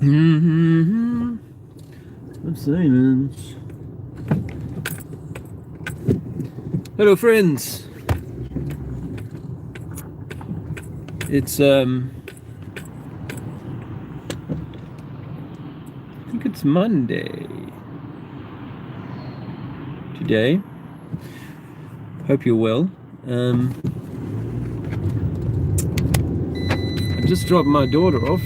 Mm-hmm. Of silence. Hello, friends. It's I think it's Monday today. Hope you're well. I just dropped my daughter off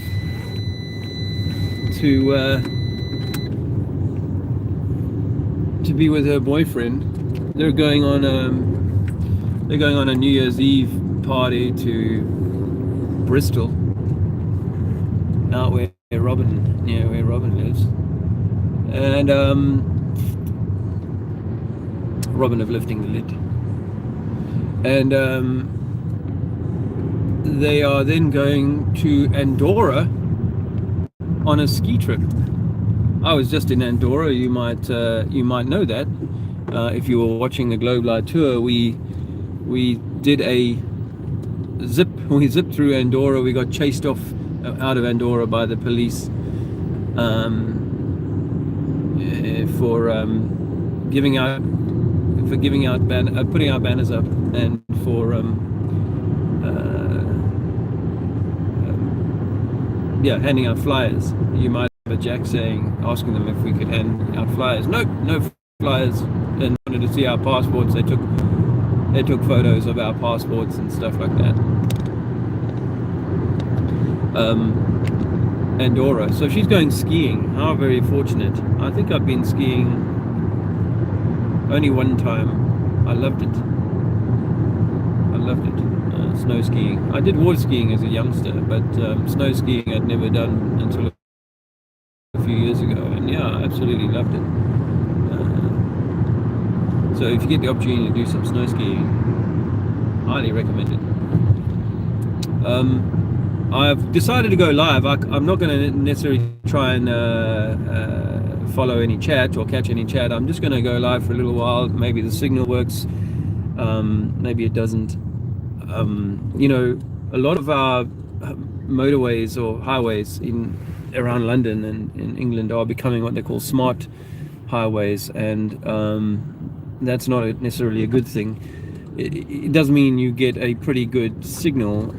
to be with her boyfriend. They're going on a New Year's Eve party to Bristol, out near where Robin lives, and Robin of Lifting the Lid, and they are then going to Andorra on a ski trip. I was just in Andorra. You might know that if you were watching the Globe Light tour. We did a zip. We zipped through Andorra. We got chased off out of Andorra by the police for putting our banners up, and for handing out flyers. You might have a Jack asking them if we could hand out flyers. No flyers, and wanted to see our passports. They took photos of our passports and stuff like that. Andorra. So she's going skiing. How very fortunate. I think I've been skiing only one time. I loved it. Snow skiing. I did water skiing as a youngster, but snow skiing I'd never done until a few years ago, and yeah, I absolutely loved it. So if you get the opportunity to do some snow skiing, highly recommend it. I've decided to go live. I'm not going to necessarily try and follow any chat or catch any chat. I'm just going to go live for a little while. Maybe the signal works, maybe it doesn't. A lot of our motorways or highways around London and in England are becoming what they call smart highways, and that's not necessarily a good thing. It does mean you get a pretty good signal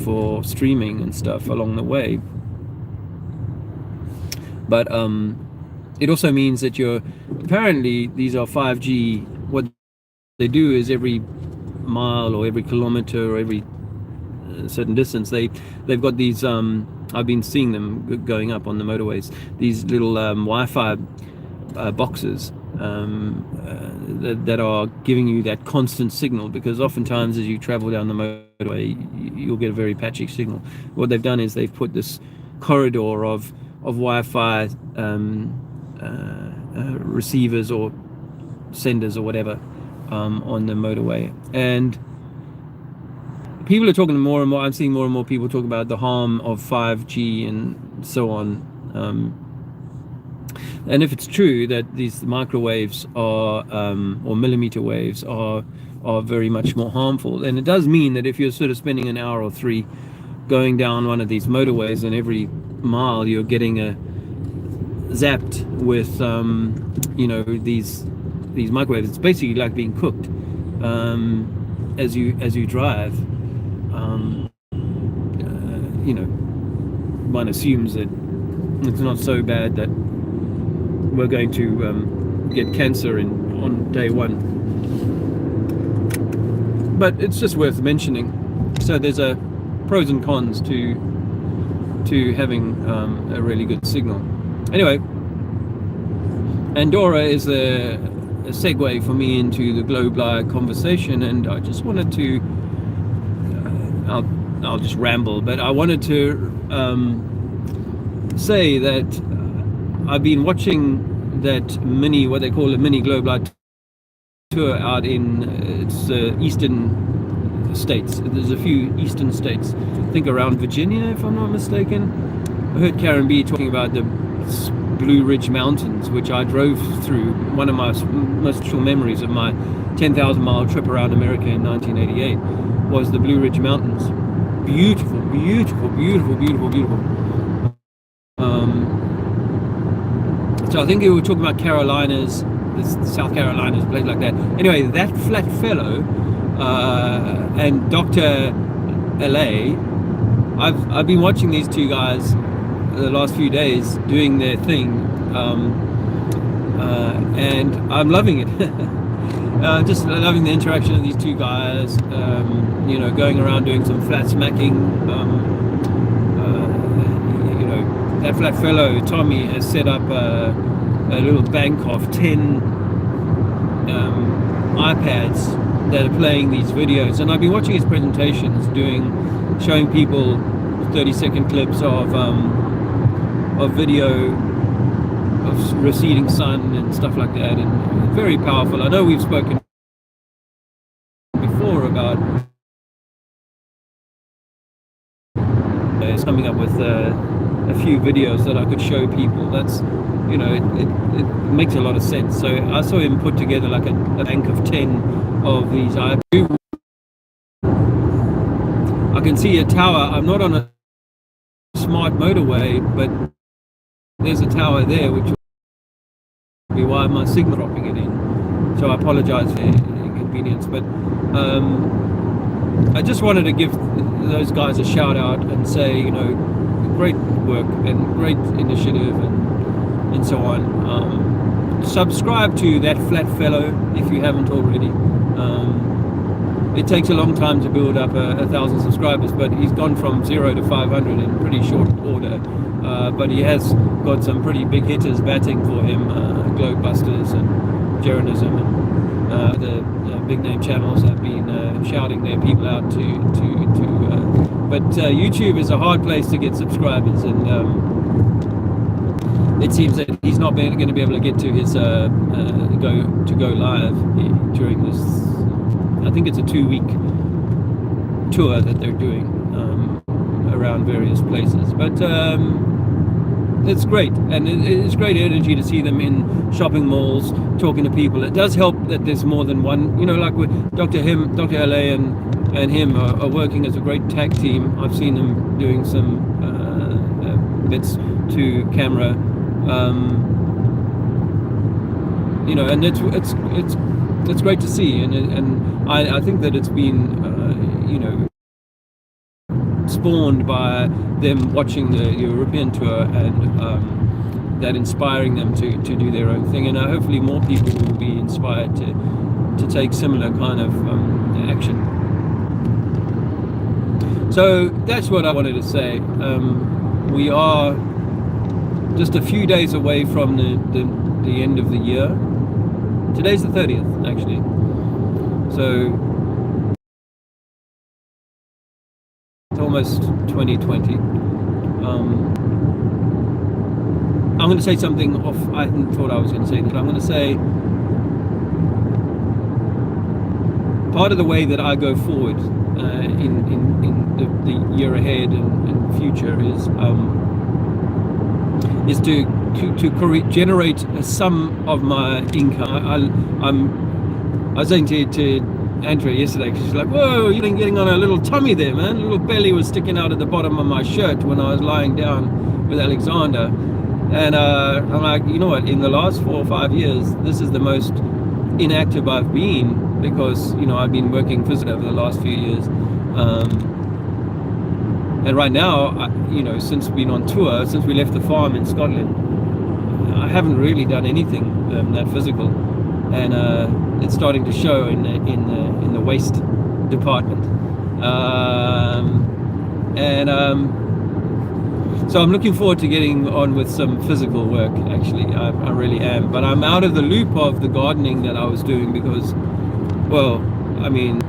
for streaming and stuff along the way, but it also means that apparently these are 5G. What they do is every mile or every kilometer or every certain distance, they've got these I've been seeing them going up on the motorways, these little Wi-Fi boxes that are giving you that constant signal, because oftentimes as you travel down the motorway you'll get a very patchy signal. What they've done is they've put this corridor of Wi-Fi receivers or senders or whatever on the motorway, and people are talking more and more. I'm seeing more and more people talk about the harm of 5G and so on. And if it's true that these microwaves are or millimeter waves are very much more harmful, then it does mean that if you're sort of spending an hour or three going down one of these motorways, and every mile you're getting zapped with these microwaves, it's basically like being cooked as you drive. One assumes that it's not so bad that we're going to get cancer on day one, but it's just worth mentioning. So there's a pros and cons to having a really good signal. Anyway, Andorra is a segue for me into the Globe Live conversation, and I just wanted to I'll just ramble, but I wanted to say that I've been watching that what they call a mini Globe Light tour out in eastern states. There's a few eastern states, I think around Virginia, if I'm not mistaken. I heard Karen B talking about the Blue Ridge Mountains, which I drove through. One of my most special memories of my 10,000 mile trip around America in 1988 was the Blue Ridge Mountains. Beautiful, beautiful, beautiful, beautiful, beautiful. So I think we were talking about Carolinas, South Carolinas, place like that. Anyway, that flat fellow and Dr. LA, I've been watching these two guys the last few days doing their thing, and I'm loving it. Just loving the interaction of these two guys, you know, going around doing some flat smacking. You know, that flat fellow Tommy has set up a little bank of 10 iPads that are playing these videos, and I've been watching his presentations, showing people 30-second clips of video of receding sun and stuff like that, and very powerful. I know we've spoken before about coming up with a few videos that I could show people. That's, you know, it makes a lot of sense. So I saw him put together like a bank of 10 of these. I can see a tower. I'm not on a smart motorway, but there's a tower there, which will be why my signal dropping it in. So I apologize for inconvenience, but I just wanted to give those guys a shout out and say, you know, great work and great initiative and so on. Subscribe to that flat fellow if you haven't already. It takes a long time to build up 1,000 subscribers, but he's gone from 0 to 500 in pretty short order. But he has got some pretty big hitters batting for him, Globebusters and Jeranism, and the big name channels have been shouting their people out but YouTube is a hard place to get subscribers, and it seems that he's not going to be able to get to his go live during this. I think it's a 2-week tour that they're doing around various places, but it's great, and it's great energy to see them in shopping malls talking to people. It does help that there's more than one, you know, like with Dr. LA and him are working as a great tag team. I've seen them doing some bits to camera, you know, and it's great to see, and I think that it's been you know, spawned by them watching the European tour, and that inspiring them to do their own thing, and hopefully more people will be inspired to take similar kind of action. So that's what I wanted to say. We are just a few days away from the end of the year. Today's the 30th, actually. So it's almost 2020. I'm going to say something off. I thought I was going to say that. I'm going to say part of the way that I go forward in the year ahead and future is to generate some of my income. I was saying to Andrea yesterday, because she's like, "Whoa, you've been getting on a little tummy there, man. A little belly was sticking out at the bottom of my shirt when I was lying down with Alexander." And I'm like, you know what? In the last 4 or 5 years, this is the most inactive I've been, because, you know, I've been working physically over the last few years. And right now, you know, since we've been on tour, since we left the farm in Scotland, I haven't really done anything that physical, and it's starting to show in the waist department. So I'm looking forward to getting on with some physical work. Actually, I really am. But I'm out of the loop of the gardening that I was doing because, well, I mean,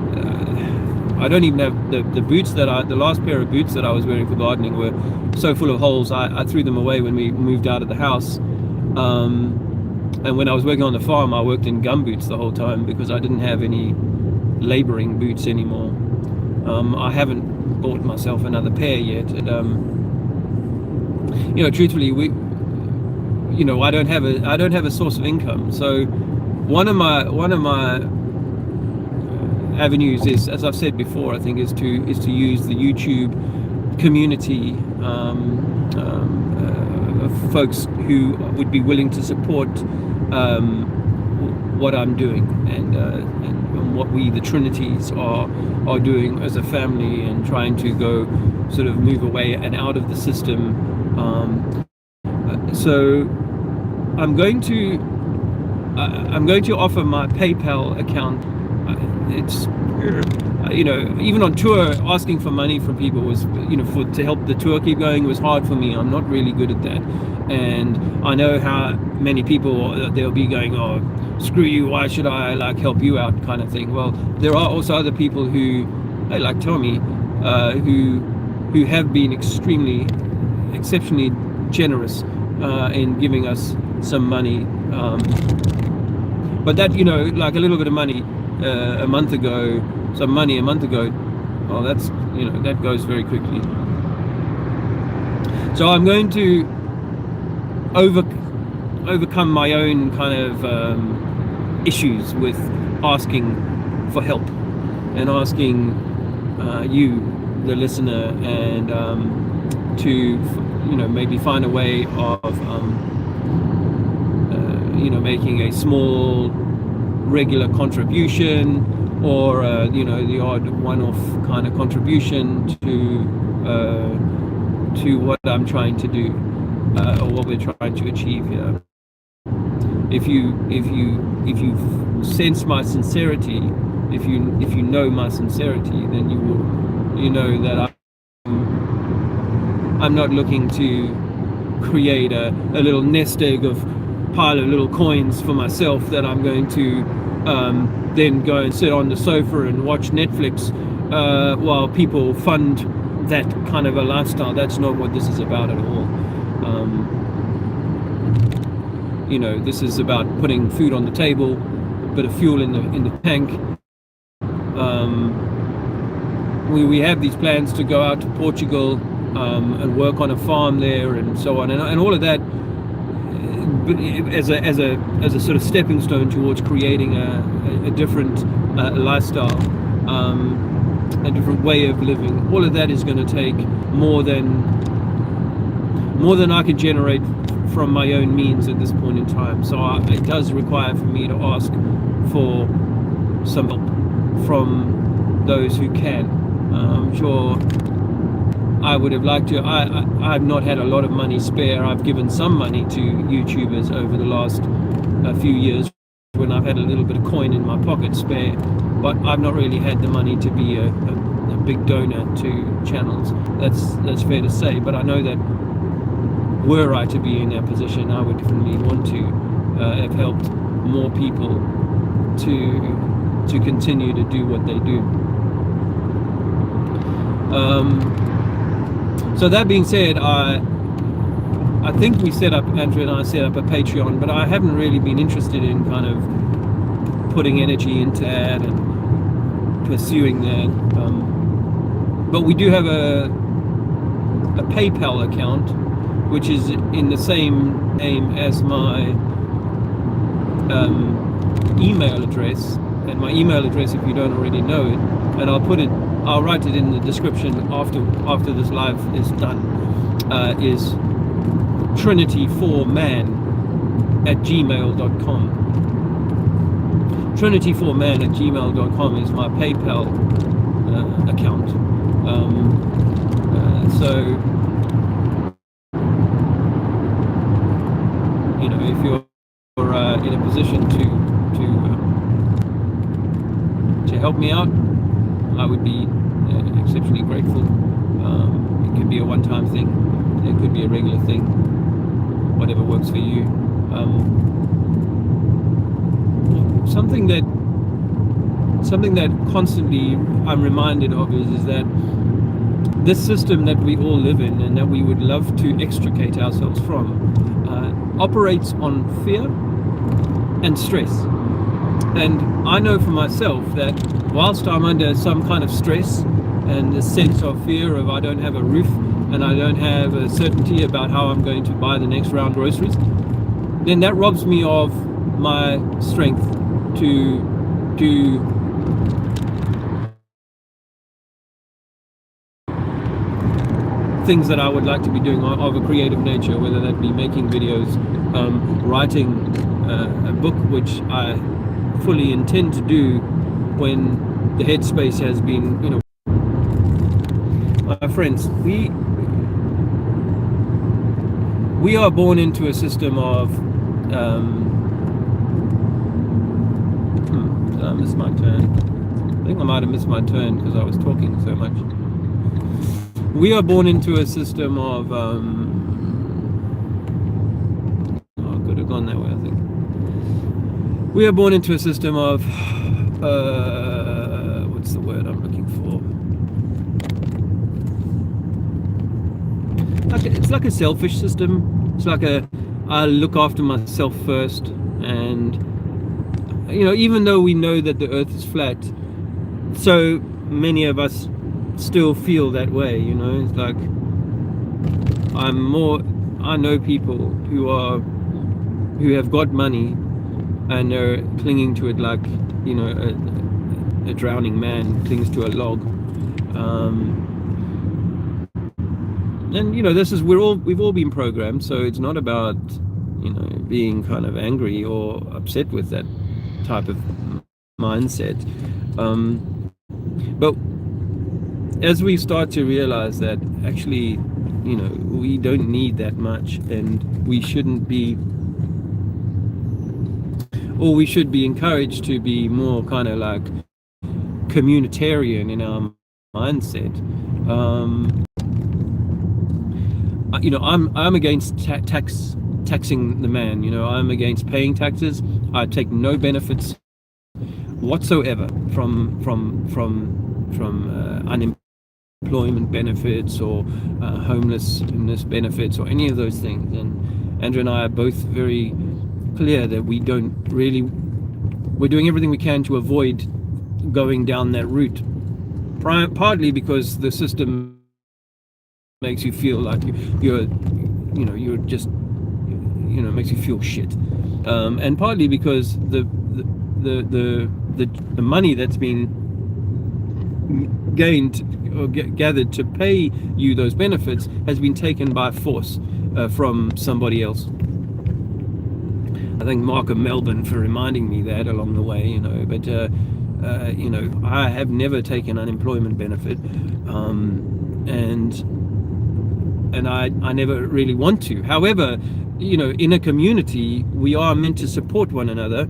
I don't even have the boots the last pair of boots that I was wearing for gardening were so full of holes. I threw them away when we moved out of the house. And when I was working on the farm, I worked in gum boots the whole time because I didn't have any laboring boots anymore. I haven't bought myself another pair yet. And, you know, truthfully, I don't have a source of income. So one of my avenues is, as I've said before, I think is to use the YouTube community folks who would be willing to support what I'm doing, and what we, the Trinities, are doing as a family, and trying to go sort of move away and out of the system. So I'm going to offer my PayPal account. It's even on tour, asking for money from people was, to help the tour keep going, was hard for me. I'm not really good at that, and I know how many people they'll be going, oh, screw you, why should I help you out, kind of thing. Well, there are also other people who, like Tommy, who have been exceptionally generous in giving us some money, but that, like a little bit of money a month ago, oh, that's, that goes very quickly. So I'm going to overcome my own kind of issues with asking for help, and asking you, the listener, and to maybe find a way of making a small regular contribution, or the odd one-off kind of contribution to what I'm trying to do, or what we're trying to achieve here. If you sense my sincerity, if you know my sincerity, then you know that I'm not looking to create a little nest egg of pile of little coins for myself that I'm going to then go and sit on the sofa and watch Netflix while people fund that kind of a lifestyle. That's not what this is about at all. This is about putting food on the table, a bit of fuel in the tank. We have these plans to go out to Portugal and work on a farm there, and so on, and all of that, but as a sort of stepping stone towards creating a different lifestyle, a different way of living. All of that is going to take more than I can generate from my own means at this point in time. So it does require for me to ask for some help from those who can. I'm sure I would have liked to. I've not had a lot of money spare. I've given some money to YouTubers over the last few years when I've had a little bit of coin in my pocket spare, but I've not really had the money to be a big donor to channels. That's fair to say. But I know that were I to be in that position, I would definitely want to have helped more people to continue to do what they do. So that being said, I think Andrew and I set up a Patreon, but I haven't really been interested in kind of putting energy into that and pursuing that. But we do have a PayPal account, which is in the same name as my email address. And my email address, if you don't already know it, and I'll write it in the description after this live is done, is trinity4man@gmail.com. trinity4man@gmail.com is my PayPal account. So if you're in a position to help me out, I would be exceptionally grateful. It could be a one-time thing, it could be a regular thing, whatever works for you. Something that constantly I'm reminded of is that this system that we all live in, and that we would love to extricate ourselves from, operates on fear and stress. And I know for myself that whilst I'm under some kind of stress and a sense of fear of I don't have a roof and I don't have a certainty about how I'm going to buy the next round groceries, then that robs me of my strength to do things that I would like to be doing of a creative nature, whether that be making videos, writing a book, which I fully intend to do when the headspace has been, my friends, we are born into a system of did I miss my turn? I think I might have missed my turn because I was talking so much. We are born into a system of oh, I could have gone that way, I think. We are born into a system of what's the word I'm looking for? It's like a selfish system. It's like I look after myself first, and even though we know that the earth is flat, so many of us still feel that way. It's like I know people who have got money and they're clinging to it like a drowning man clings to a log. And this is we've all been programmed, so it's not about being kind of angry or upset with that type of mindset. But as we start to realize that actually we don't need that much, and we shouldn't be, or we should be encouraged to be more kind of like communitarian in our mindset. I'm against taxing the man. I'm against paying taxes. I take no benefits whatsoever from unemployment benefits or homelessness benefits or any of those things. And Andrew and I are both very clear that we're doing everything we can to avoid going down that route, partly because the system makes you feel like you're just makes you feel shit, and partly because the money that's been gained or gathered to pay you those benefits has been taken by force from somebody else. I thank Mark of Melbourne for reminding me that along the way, but I have never taken unemployment benefit, and I never really want to. However, in a community, we are meant to support one another.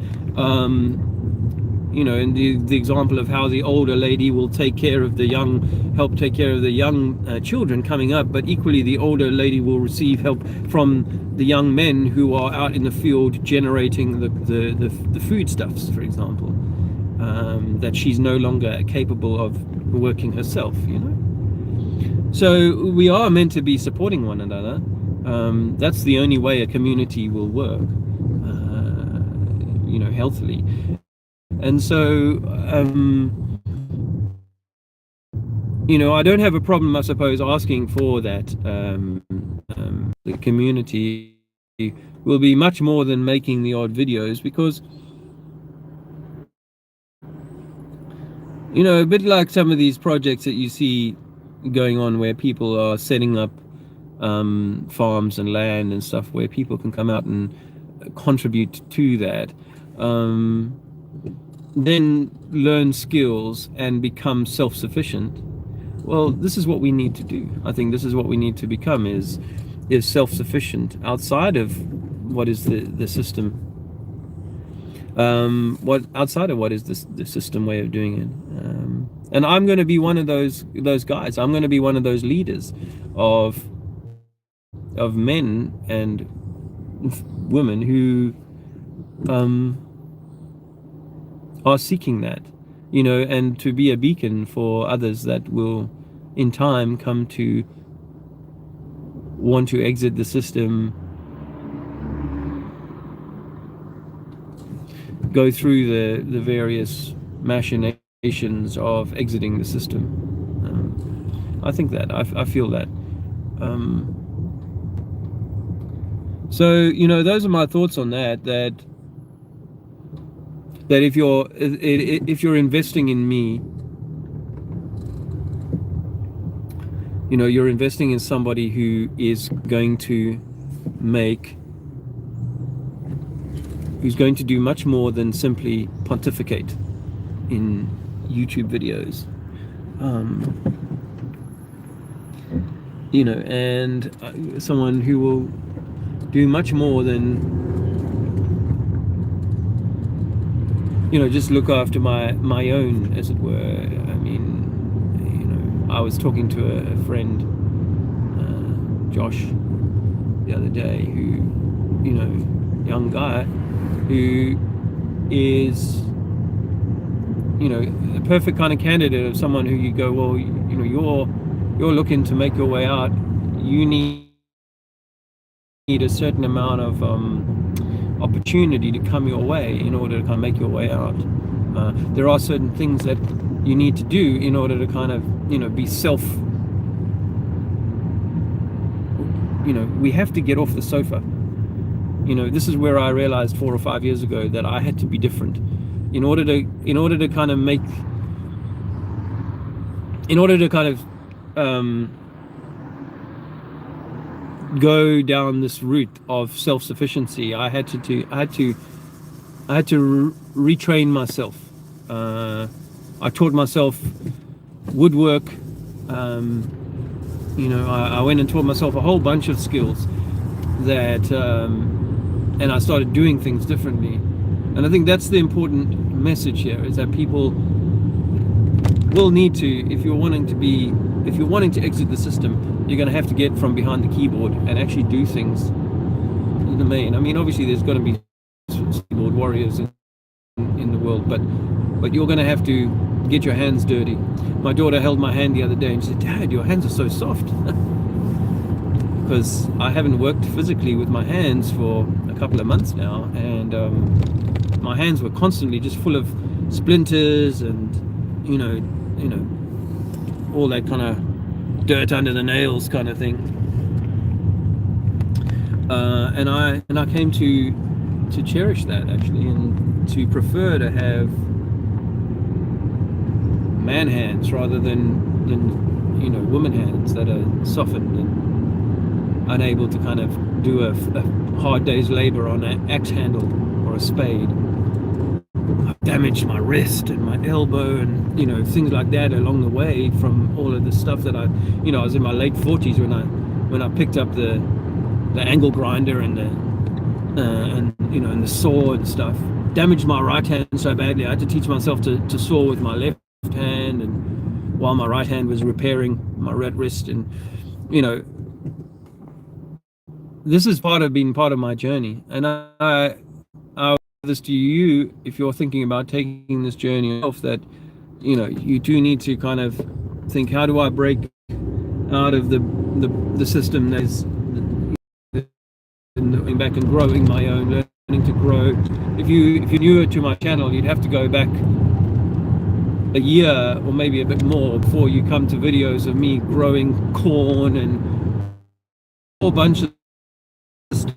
And the example of how the older lady will help take care of the young children coming up, but equally the older lady will receive help from the young men who are out in the field generating the foodstuffs, for example, that she's no longer capable of working herself, So we are meant to be supporting one another. That's the only way a community will work, healthily. And so, I don't have a problem, I suppose, asking for that. The community will be much more than making the odd videos, because, a bit like some of these projects that you see going on where people are setting up farms and land and stuff where people can come out and contribute to that, then learn skills and become self-sufficient. Well, this is what we need to do. I think this is what we need to become, is self-sufficient outside of what is the system, outside of what is the system way of doing it. And I'm going to be one of those guys. I'm going to be one of those leaders of men and women who are seeking that, and to be a beacon for others that will in time come to want to exit the system, go through the various machinations of exiting the system. I think that, I feel that. So, those are my thoughts on that if you're investing in me, You know, you're investing in somebody who is going to make, who's going to do much more than simply pontificate in YouTube videos. You know, and someone who will do much more than, you know, just look after my own, as it were. I mean, you know, I was talking to a friend, Josh, the other day, who, you know, young guy who is, you know, the perfect kind of candidate of someone who you go, well, you know, you're looking to make your way out. You need a certain amount of opportunity to come your way in order to kind of make your way out. There are certain things that you need to do in order to kind of, you know, be self, you know, we have to get off the sofa. You know, this is where I realized 4 or 5 years ago that I had to be different in order to kind of make, in order to kind of go down this route of self-sufficiency. I had to retrain myself. I taught myself woodwork. You know, I went and taught myself a whole bunch of skills that, and I started doing things differently. And I think that's the important message here, is that people will need to, if you're wanting to exit the system, you're going to have to get from behind the keyboard and actually do things in the main. I mean, obviously there's going to be keyboard warriors in the world, but you're going to have to get your hands dirty. My daughter held my hand the other day and she said, "Dad, your hands are so soft." Because I haven't worked physically with my hands for a couple of months now, and my hands were constantly just full of splinters and, you know, all that kind of dirt under the nails kind of thing. And I came to cherish that, actually, and to prefer to have man hands rather than you know, woman hands that are softened and unable to kind of do a hard day's labor on an axe handle or a spade. I've damaged my wrist and my elbow and, you know, things like that along the way from all of the stuff that I was in my late 40s when I picked up the angle grinder and the saw and stuff. Damaged my right hand so badly I had to teach myself to saw with my left hand, and while my right hand was repairing my right wrist. And, you know, this is being part of my journey, and I this to you, if you're thinking about taking this journey yourself, that, you know, you do need to kind of think, how do I break out of the system that's going back and growing my own, learning to grow. If you're newer to my channel, you'd have to go back a year or maybe a bit more before you come to videos of me growing corn and a whole bunch of stuff.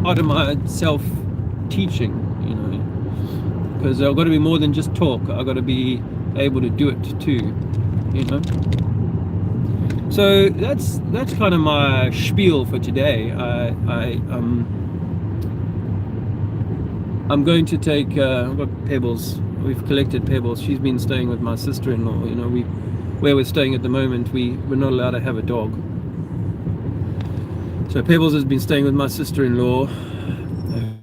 Part of my self-teaching, you know, because I've got to be more than just talk. I've got to be able to do it too, you know. So that's kind of my spiel for today. I'm going to take I've got Pebbles. We've collected Pebbles. She's been staying with my sister-in-law. You know, where we're staying at the moment, we're not allowed to have a dog. So Pebbles has been staying with my sister-in-law,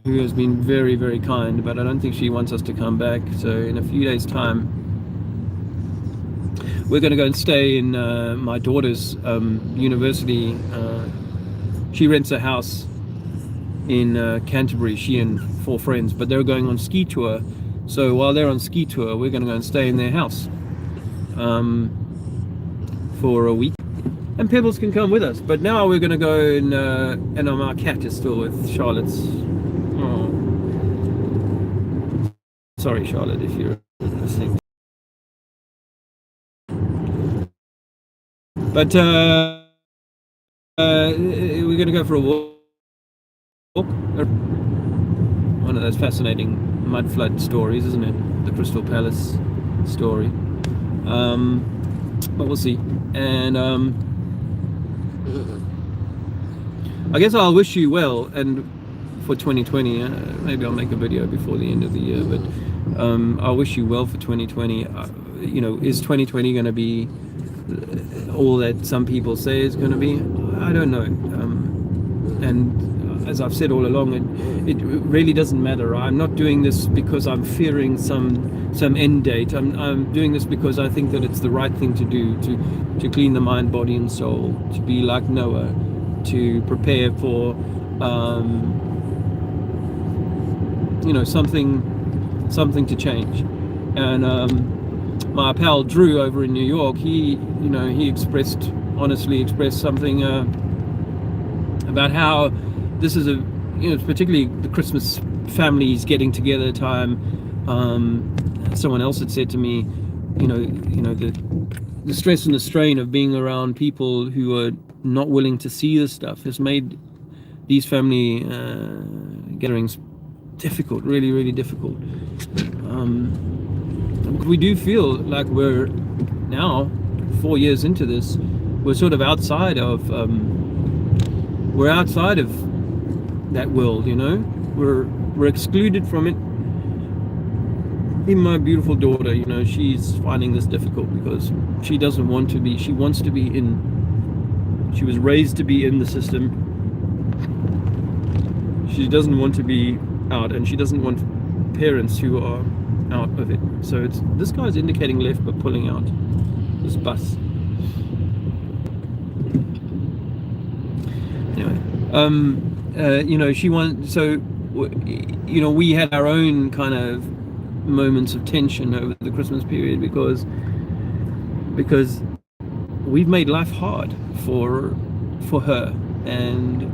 who has been very, very kind, but I don't think she wants us to come back. So in a few days' time, we're going to go and stay in my daughter's university. She rents a house in Canterbury, she and 4 friends, but they're going on ski tour. So while they're on ski tour, we're going to go and stay in their house for a week. And Pebbles can come with us. But now we're going to go and our cat is still with Charlotte's. Oh. Sorry, Charlotte, if you're listening. But we're going to go for a walk. One of those fascinating mud flood stories, isn't it? The Crystal Palace story. But we'll see. And I guess I'll wish you well, and for 2020. Maybe I'll make a video before the end of the year, but I'll wish you well for 2020. You know, is 2020 going to be all that some people say is going to be? I don't know. And as I've said all along, it really doesn't matter. I'm not doing this because I'm fearing some end date. I'm doing this because I think that it's the right thing to do, to clean the mind, body, and soul, to be like Noah, to prepare for you know, something to change. And my pal Drew over in New York, he honestly expressed something about how this is particularly the Christmas families getting together time. Someone else had said to me, the stress and the strain of being around people who are not willing to see this stuff has made these family gatherings difficult, really, really difficult. We do feel like we're now 4 years into this. We're sort of outside of that world, we're excluded from it. Even my beautiful daughter, she's finding this difficult because she doesn't want to be. She wants to be in. She was raised to be in the system. She doesn't want to be out, and she doesn't want parents who are out of it. So this guy's indicating left but pulling out this bus. Anyway, she wants. So, we had our own kind of moments of tension over the Christmas period because we've made life hard for her, and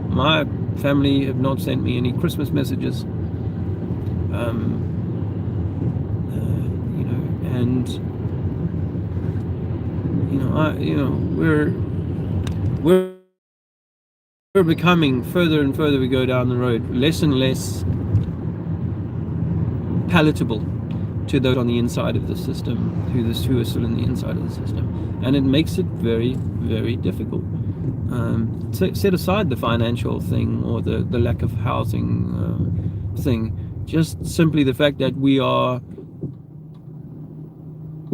my family have not sent me any Christmas messages, we're becoming, further and further we go down the road, less and less palatable to those on the inside of the system, who are still in the inside of the system, and it makes it very, very difficult. Set aside the financial thing or the lack of housing thing, just simply the fact that we are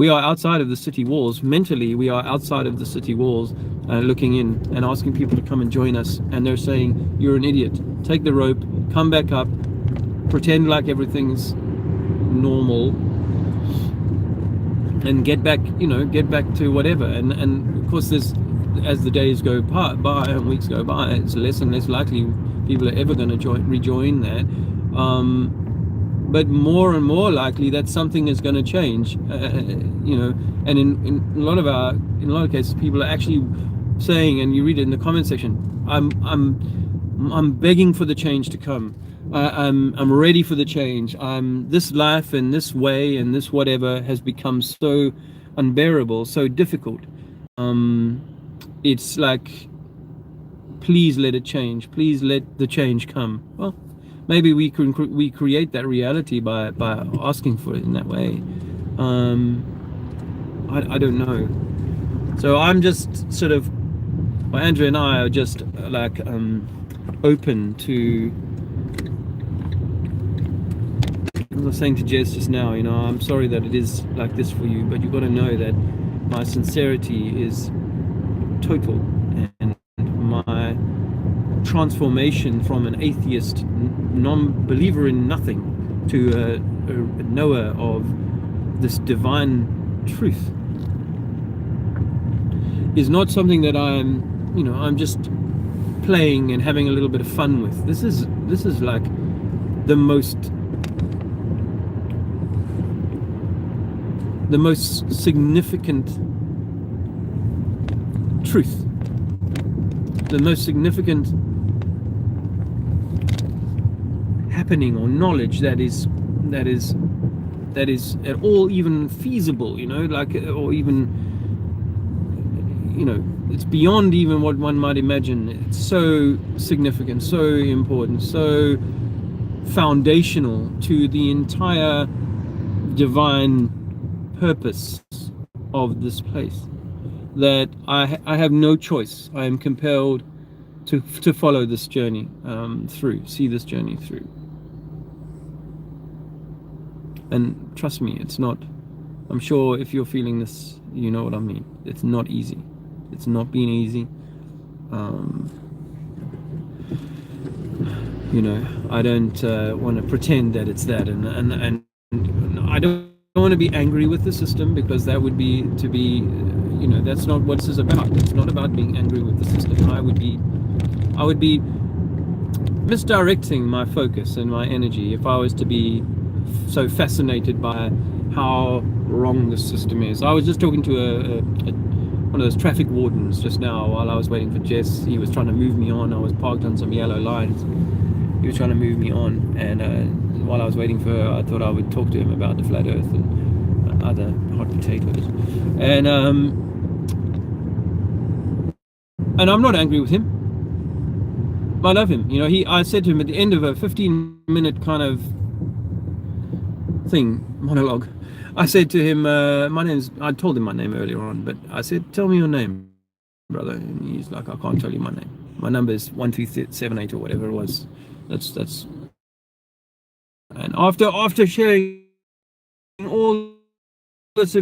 outside of the city walls. Mentally, we are outside of the city walls, looking in and asking people to come and join us, and they're saying, you're an idiot, take the rope, come back up, pretend like everything's normal, and get back to whatever. And of course, as the days go by and weeks go by, it's less and less likely people are ever going to rejoin that. But more and more likely that something is going to change, and in a lot of cases, people are actually saying, and you read it in the comment section, I'm begging for the change to come. I'm ready for the change. This life and this way and this whatever has become so unbearable, so difficult. It's like, please let it change. Please let the change come. Well, maybe we create that reality by asking for it in that way. I don't know. So I'm just sort of, Andrea and I are just like open to. As I was saying to Jess just now, I'm sorry that it is like this for you, but you've got to know that my sincerity is total, and my transformation from an atheist, non-believer in nothing, to a knower of this divine truth is not something that I'm just playing and having a little bit of fun with. This is like the most significant truth, the most significant happening or knowledge that is at all even feasible, or even, it's beyond even what one might imagine. It's so significant, so important, so foundational to the entire divine purpose of this place, that I have no choice. I am compelled to follow this journey through, see this journey through. And trust me, it's not, I'm sure if you're feeling this, you know what I mean. It's not easy. It's not been easy. You know, I don't want to pretend that it's that, and I don't want to be angry with the system, because that would be you know, that's not what this is about. It's not about being angry with the system. I would be misdirecting my focus and my energy if I was to be so fascinated by how wrong the system is. I was just talking to one of those traffic wardens just now while I was waiting for Jess. He was trying to move me on. I was parked on some yellow lines. He was trying to move me on, and while I was waiting for her, I thought I would talk to him about the flat earth and other hot potatoes. And I'm not angry with him. I love him. You know, I said to him at the end of a 15-minute kind of monologue, I said to him, I told him my name earlier on, but I said, tell me your name, brother. And he's like, I can't tell you my name. My number is 1378 or whatever it was. That's and after sharing all this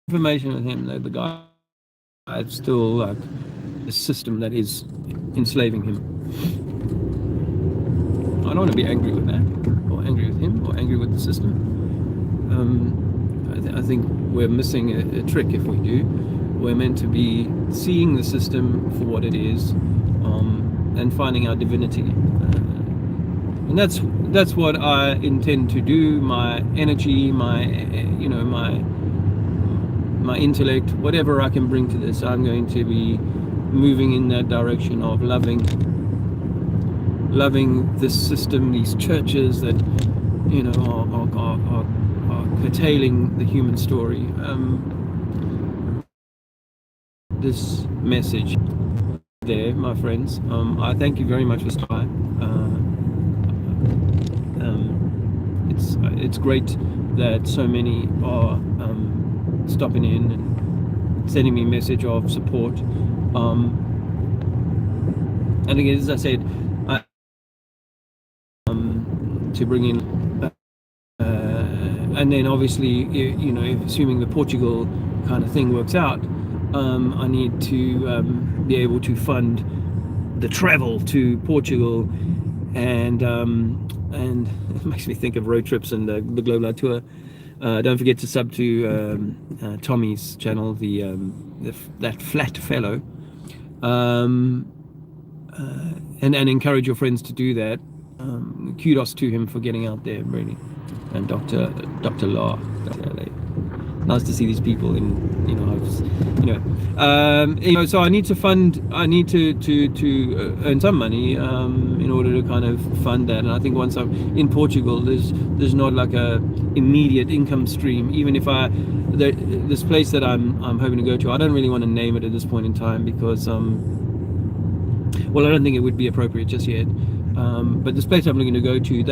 information with him, the guy, it's still like a system that is enslaving him. I don't want to be angry with that, or angry with him, or angry with the system. I think we're missing a trick if we do. We're meant to be seeing the system for what it is, and finding our divinity. And that's what I intend to do. My energy, my intellect, whatever I can bring to this, I'm going to be moving in that direction of loving this system, these churches that, you know, are curtailing the human story. This message there, my friends. I thank you very much for this time. It's great that so many are stopping in and sending me a message of support. And again, as I said, to bring in, and then obviously, you know, assuming the Portugal kind of thing works out, I need to be able to fund the travel to Portugal, and it makes me think of road trips and the Global Tour. Don't forget to sub to Tommy's channel, that flat fellow, and encourage your friends to do that. Kudos to him for getting out there, really, and Dr. Law. Nice to see these people in, so I need to earn some money in order to kind of fund that. And I think once I'm in Portugal, there's not like a immediate income stream. Even if this place that I'm hoping to go to, I don't really want to name it at this point in time, because I don't think it would be appropriate just yet. But this place I'm looking to go to,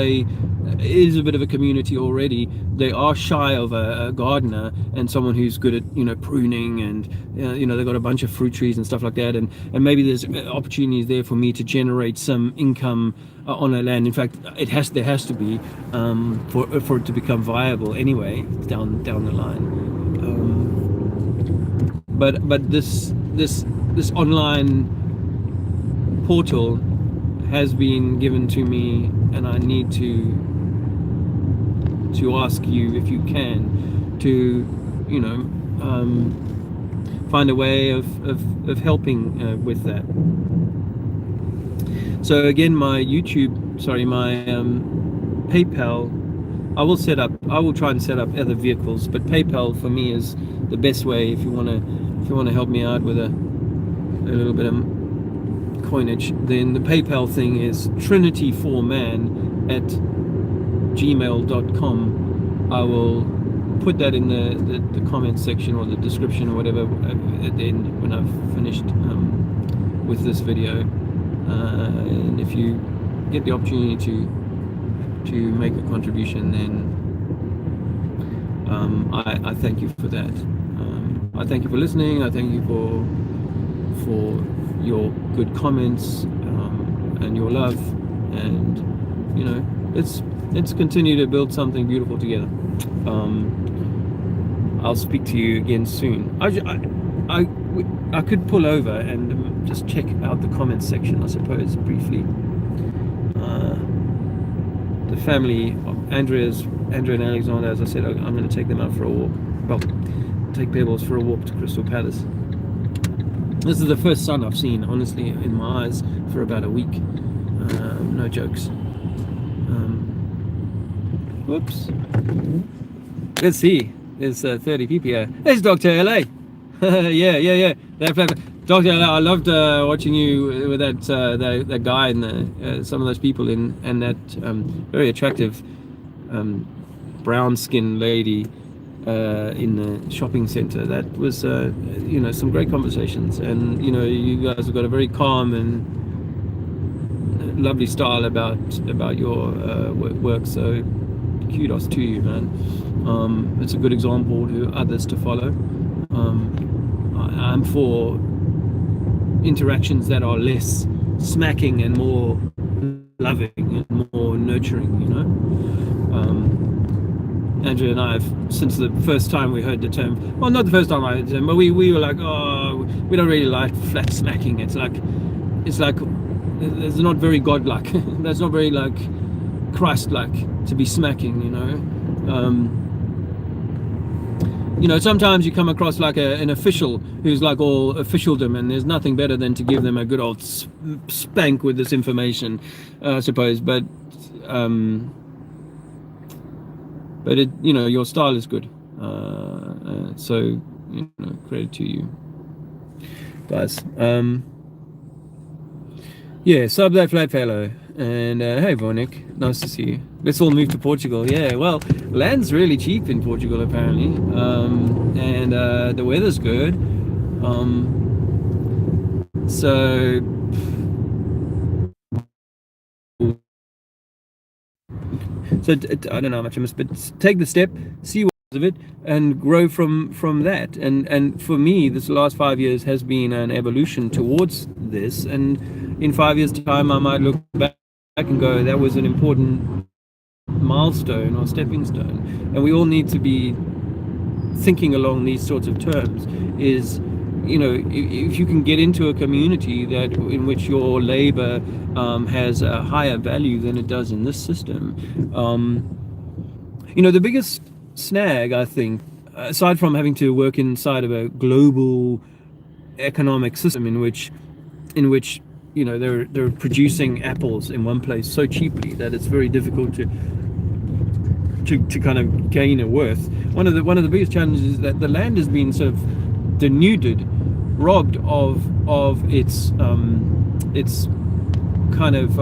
is a bit of a community already. They are shy of a gardener and someone who's good at pruning, and they've got a bunch of fruit trees and stuff like that, and maybe there's opportunities there for me to generate some income on their land. In fact, there has to be for it to become viable anyway down the line. But this online portal has been given to me, and I need to ask you if you can to find a way of helping with that. So again, my PayPal, I will try and set up other vehicles, but PayPal for me is the best way if you want to help me out with a little bit of coinage. Then the PayPal thing is trinityforman@gmail.com. I will put that in the comment section or the description or whatever at the end when I've finished with this video. And if you get the opportunity to make a contribution, then I thank you for that. I thank you for listening. I thank you for your good comments, and your love, and let's continue to build something beautiful together. I'll speak to you again soon. I could pull over and just check out the comments section, I suppose, briefly. The family of Andrea and Alexander, as I said, I'm going to take them out for a walk. Well, take Pebbles for a walk to Crystal Palace. This is the first sun I've seen, honestly, in my eyes for about a week. No jokes. Whoops. Let's see. There's 30 people here. There's Dr. LA. yeah. Dr. LA, I loved watching you with that guy and some of those people and that very attractive brown-skinned lady in the shopping center. That was some great conversations, and you guys have got a very calm and lovely style about your work. So kudos to you, man. It's a good example to others to follow. I'm for interactions that are less smacking and more loving and more nurturing, Andrea and I have, since the first time we heard the term, well, not the first time I heard the term, but we were like, oh, we don't really like flat smacking. It's like it's not very godlike. That's not very like Christ-like to be smacking, sometimes you come across like an official who's like all officialdom, and there's nothing better than to give them a good old spank with this information, I suppose. But it, your style is good. So credit to you guys. Sub that flat fellow. And hey Vonik, nice to see you. Let's all move to Portugal. Yeah, well, land's really cheap in Portugal apparently, and the weather's good. So I don't know how much I missed, but take the step, see what of it, and grow from that. And for me, this last 5 years has been an evolution towards this. And in 5 years' time, I might look back and go, that was an important milestone or stepping stone. And we all need to be thinking along these sorts of terms. Is if you can get into a community that in which your labor has a higher value than it does in this system, the biggest snag, I think, aside from having to work inside of a global economic system in which they're producing apples in one place so cheaply that it's very difficult to kind of gain a worth. One of the biggest challenges is that the land has been sort of denuded, robbed of its kind of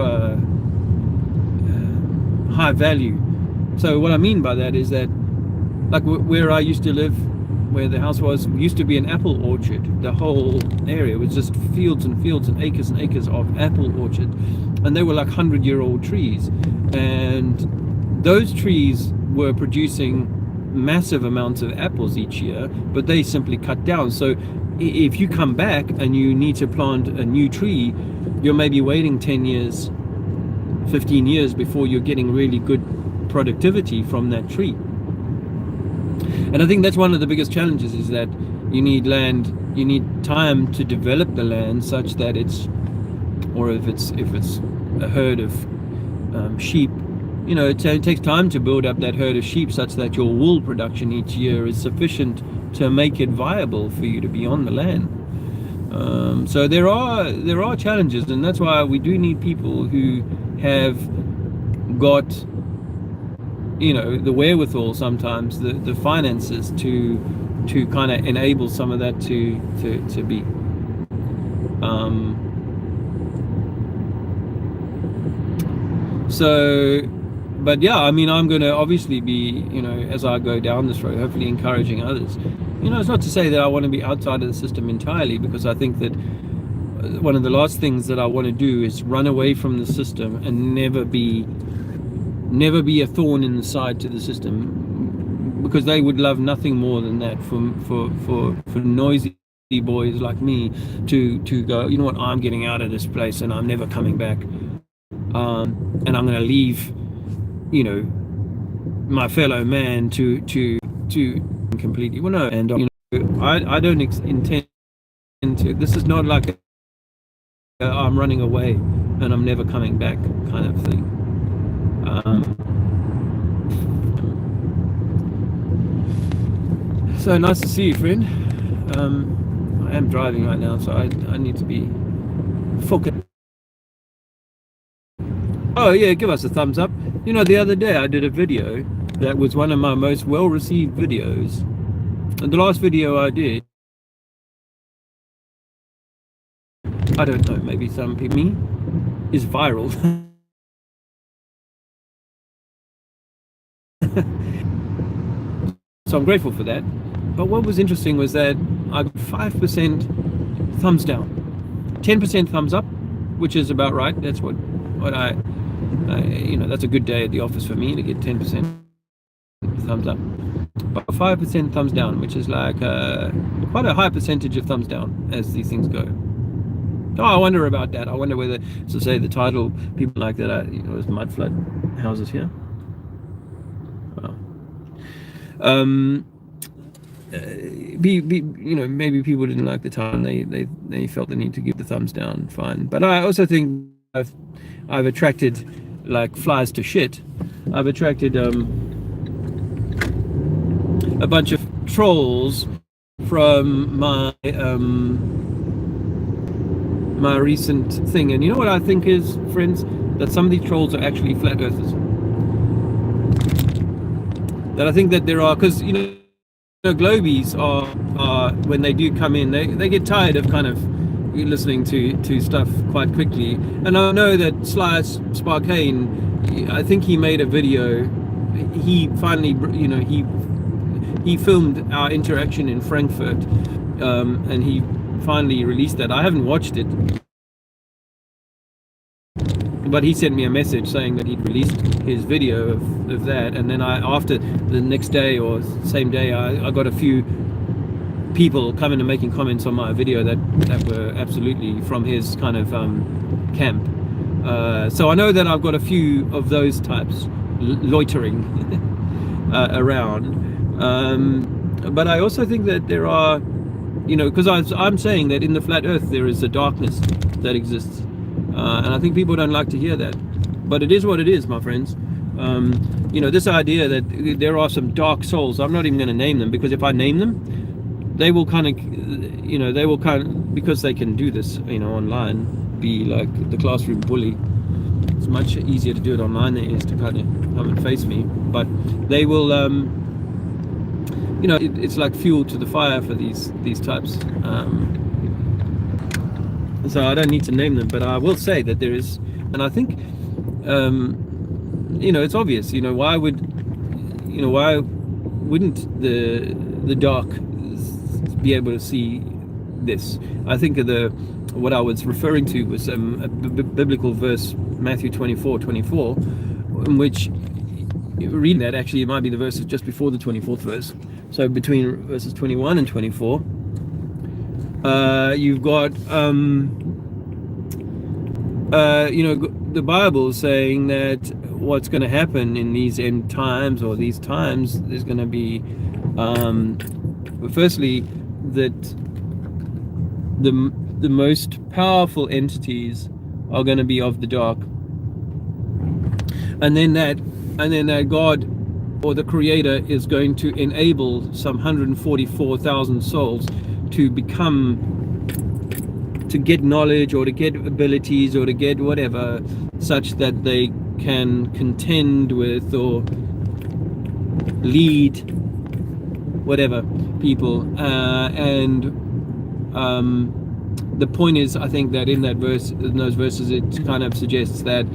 high value. So what I mean by that is that, like where I used to live, where the house was, used to be an apple orchard. The whole area was just fields and fields and acres of apple orchard, and they were like 100-year-old trees, and those trees were producing massive amounts of apples each year, but they simply cut down. So if you come back and you need to plant a new tree, you're maybe waiting 10 years, 15 years before you're getting really good productivity from that tree. And I think that's one of the biggest challenges, is that you need land, you need time to develop the land such that it's, or if it's a herd of sheep, it takes time to build up that herd of sheep such that your wool production each year is sufficient to make it viable for you to be on the land. So there are challenges, and that's why we do need people who have got the wherewithal, sometimes the finances to kind of enable some of that to be. But yeah, I mean, I'm going to obviously be, as I go down this road, hopefully encouraging others. It's not to say that I want to be outside of the system entirely, because I think that one of the last things that I want to do is run away from the system and never be a thorn in the side to the system, because they would love nothing more than that for noisy boys like me to go, you know what, I'm getting out of this place and I'm never coming back, and I'm going to leave, you know, my fellow man to completely, well, no, and you know, I don't intend to. This is not like I'm running away and I'm never coming back kind of thing. So nice to see you, friend. I am driving right now, so I need to be focused. Oh yeah, give us a thumbs up. You know, the other day I did a video that was one of my most well-received videos, and the last video I did, I don't know, maybe some people, me, is viral. So I'm grateful for that. But what was interesting was that I got 5% thumbs down, 10% thumbs up, which is about right. That's what I you know, that's a good day at the office for me to get 10% thumbs up. But 5% thumbs down, which is like quite a high percentage of thumbs down as these things go. Oh, I wonder about that. I wonder whether, so say the title, people like that, you know, there's mud flood houses here. Wow. You know, maybe people didn't like the title. They felt the need to give the thumbs down. Fine. But I also think I've attracted like flies to shit. I've attracted a bunch of trolls from my my recent thing. And you know what I think is, friends, that some of these trolls are actually flat earthers. That I think that there are, because you know, globies are when they do come in, they get tired of kind of listening to stuff quite quickly. And I know that Sly Sparkane, I think he made a video. He finally, you know, he filmed our interaction in Frankfurt, and he finally released that. I haven't watched it, but he sent me a message saying that he'd released his video of that. And then after the next day or same day, I got a few people coming and making comments on my video that were absolutely from his kind of camp. So I know that I've got a few of those types loitering around. But I also think that there are, you know, because I'm saying that in the flat earth there is a darkness that exists, and I think people don't like to hear that, but it is what it is, my friends. You know, this idea that there are some dark souls, I'm not even going to name them, because if I name them, they will kind of, you know, they will kind of, because they can do this, you know, online, be like the classroom bully. It's much easier to do it online than it is to kind of come and face me, but they will, you know, it's like fuel to the fire for these types. So I don't need to name them, but I will say that there is, and I think, you know, it's obvious. You know, why wouldn't the dark be able to see this? I think what I was referring to was a biblical verse, Matthew 24:24, in which, reading that, actually it might be the verses just before the 24th verse. So between verses 21 and 24, you've got you know, the Bible saying that what's going to happen in these end times, or these times, there's going to be firstly that the most powerful entities are going to be of the dark, and then that God, or the Creator, is going to enable some 144,000 souls to get knowledge, or to get abilities, or to get whatever, such that they can contend with or lead whatever people, and the point is, I think that in that verse, in those verses, it kind of suggests that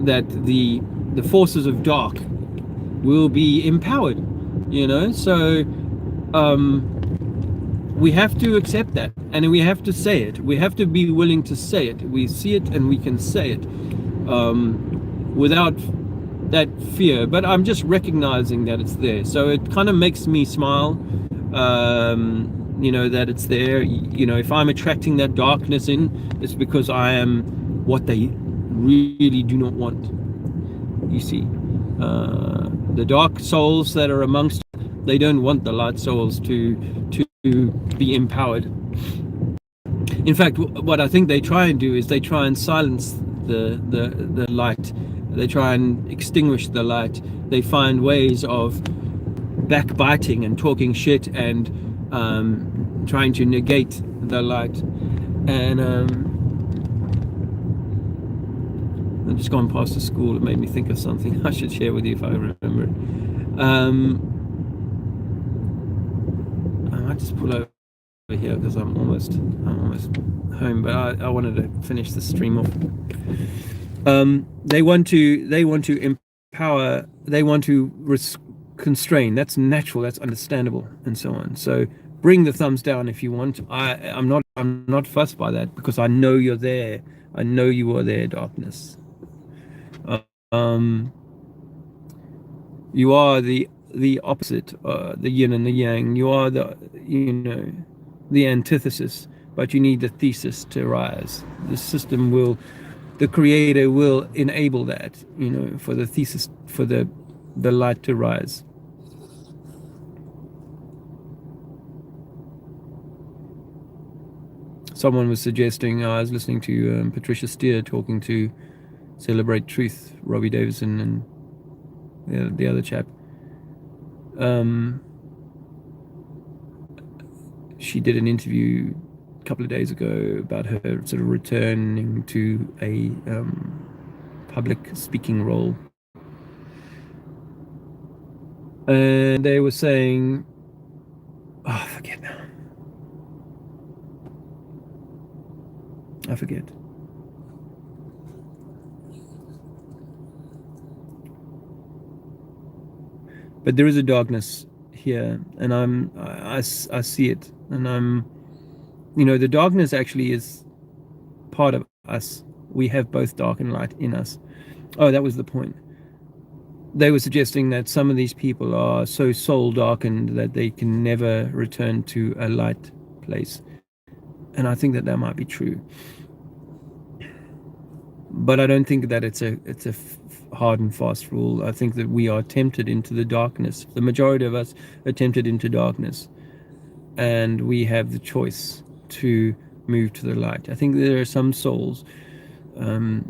the forces of dark will be empowered, you know. So we have to accept that, and we have to say it. We have to be willing to say it. We see it and we can say it without that fear, but I'm just recognizing that it's there. So it kind of makes me smile, that it's there. If I'm attracting that darkness in, it's because I am what they really do not want. You see, the dark souls that are amongst, they don't want the light souls to be empowered. In fact, what I think they try and do is they try and silence the light. They try and extinguish the light. They find ways of backbiting and talking shit and trying to negate the light. And I've just gone past the school. It made me think of something I should share with you if I remember it. I might just pull over here because I'm almost home, but I wanted to finish the stream off. They want to empower. They want to constrain. That's natural. That's understandable, and so on. So bring the thumbs down if you want. I'm not fussed by that because I know you're there. I know you are there, darkness. You are the opposite, the yin and the yang. You are the antithesis, but you need the thesis to rise. The system will, the creator will enable that, for the thesis, for the light to rise. Someone was suggesting, I was listening to Patricia Steer talking to Celebrate Truth, Robbie Davison and the other chap. She did an interview a couple of days ago about her sort of returning to a public speaking role. And they were saying, I forget now. I forget. But there is a darkness here, and I see it, and the darkness actually is part of us. We have both dark and light in us. Oh, that was the point. They were suggesting that some of these people are so soul darkened that they can never return to a light place, and I think that might be true. But I don't think that it's a hard and fast rule. I think that we are tempted into the darkness. The majority of us are tempted into darkness, and we have the choice to move to the light. I think there are some souls who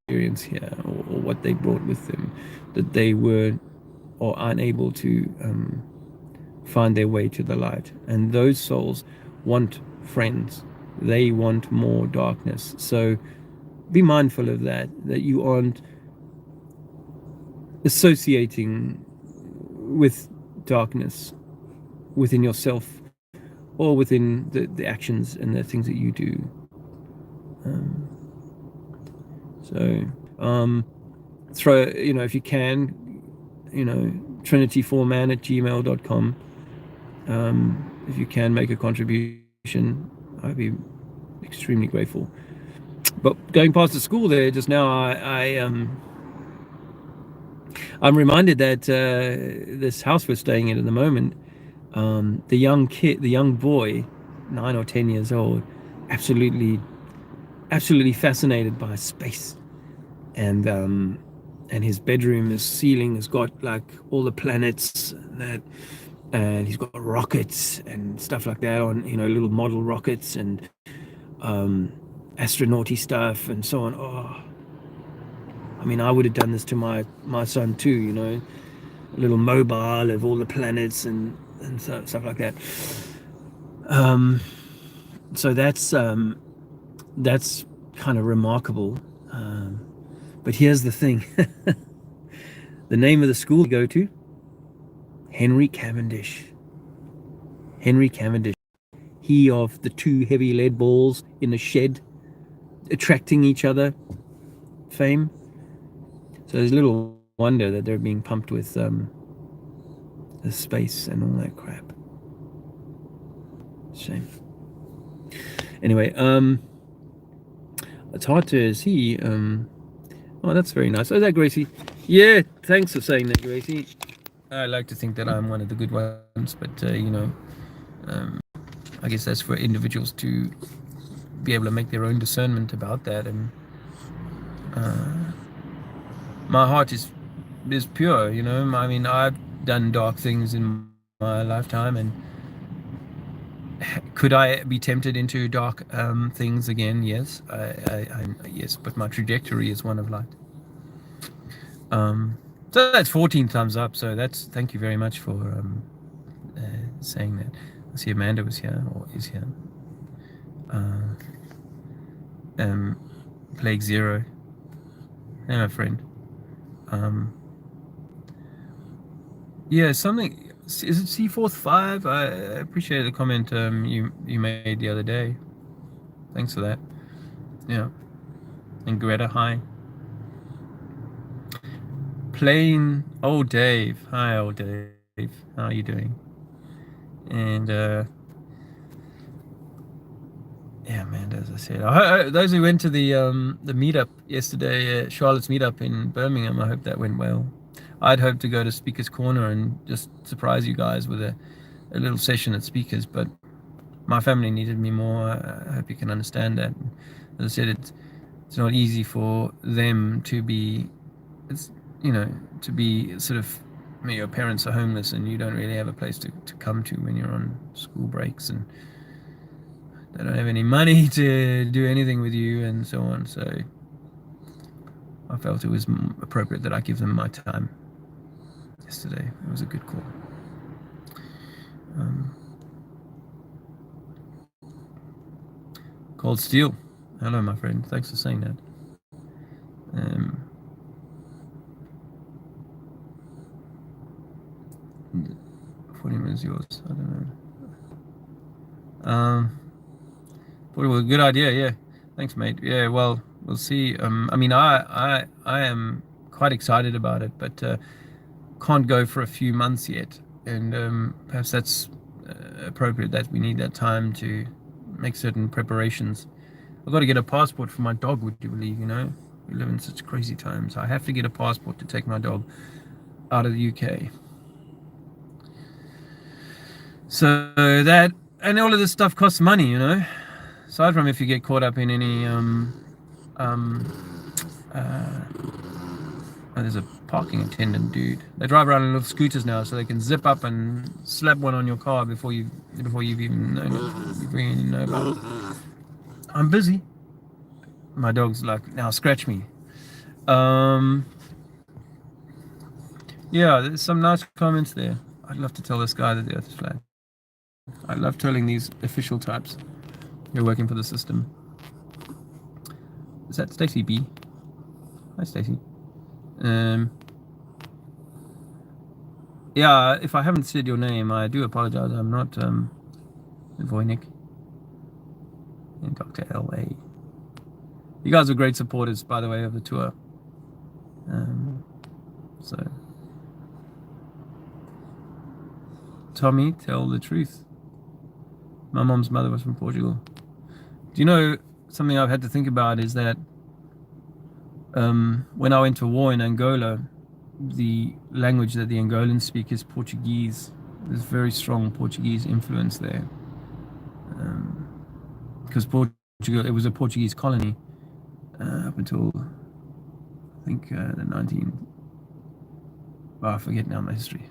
experience here, or what they brought with them, that they were or unable to find their way to the light. And those souls want friends. They want more darkness. So be mindful of that you aren't associating with darkness within yourself or within the actions and the things that you do. Throw, if you can, trinityforman@gmail.com. If you can make a contribution, I'd be extremely grateful. But going past the school there just now, I'm reminded that this house we're staying in at the moment, the young boy, 9 or 10 years old, absolutely fascinated by space, and his bedroom, his ceiling has got like all the planets and he's got rockets and stuff like that on, little model rockets and astronauty stuff and so on. I mean, I would have done this to my son too, a little mobile of all the planets and stuff like that. So that's kind of remarkable. But here's the thing. The name of the school we go to, Henry Cavendish. He of the 2 heavy lead balls in the shed attracting each other fame. So there's little wonder that they're being pumped with the space and all that crap. Shame. Anyway, it's hard to see Oh, that's very nice. Oh, that Gracie. Yeah, thanks for saying that, Gracie. I like to think that I'm one of the good ones, but um, I guess that's for individuals to be able to make their own discernment about that. And uh, my heart is pure. I mean, I've done dark things in my lifetime, and could I be tempted into dark things again? Yes, yes, but my trajectory is one of light. So that's 14 thumbs up. So thank you very much for uh, saying that. I see Amanda was here or is here. Uh, um, Plague Zero. Hey, my friend. Um, yeah, something. Is it Seaforth 5? I appreciate the comment you made the other day. Thanks for that. Yeah. And Greta, hi. Plain old Dave. Hi, old Dave. How are you doing? And yeah, man. As I said, those who went to the meetup yesterday, Charlotte's meetup in Birmingham, I hope that went well. I'd hoped to go to Speaker's Corner and just surprise you guys with a little session at Speaker's, but my family needed me more. I hope you can understand that. As I said, it's not easy for them to be, it's to be sort of, your parents are homeless and you don't really have a place to come to when you're on school breaks, and they don't have any money to do anything with you and so on. So I felt it was appropriate that I give them my time yesterday. It was a good call. Cold Steel. Hello, my friend. Thanks for saying that. 40 minutes yours. I don't know. Thought it was a good idea. Yeah. Thanks, mate. Yeah. Well, we'll see. I mean, I am quite excited about it, but can't go for a few months yet, and perhaps that's appropriate that we need that time to make certain preparations. I've got to get a passport for my dog. Would you believe? We live in such crazy times. I have to get a passport to take my dog out of the UK. So that, and all of this stuff costs money, aside from if you get caught up in any there's a parking attendant dude. They drive around in little scooters now, so they can zip up and slap one on your car before you've even known it, before you even know about it. I'm busy. My dog's like, now scratch me. Yeah, there's some nice comments there. I'd love to tell this guy that the Earth is flat. I love telling these official types who are working for the system. Is that Stacey B? Hi, Stacey. Yeah, if I haven't said your name, I do apologize. I'm not Voynick and Dr. L.A. You guys are great supporters, by the way, of the tour. So, Tommy, tell the truth. My mom's mother was from Portugal. Do you know something I've had to think about is that when I went to war in Angola, the language that the Angolans speak is Portuguese. There's very strong Portuguese influence there. Because Portugal, it was a Portuguese colony up until, I think, I forget now my history.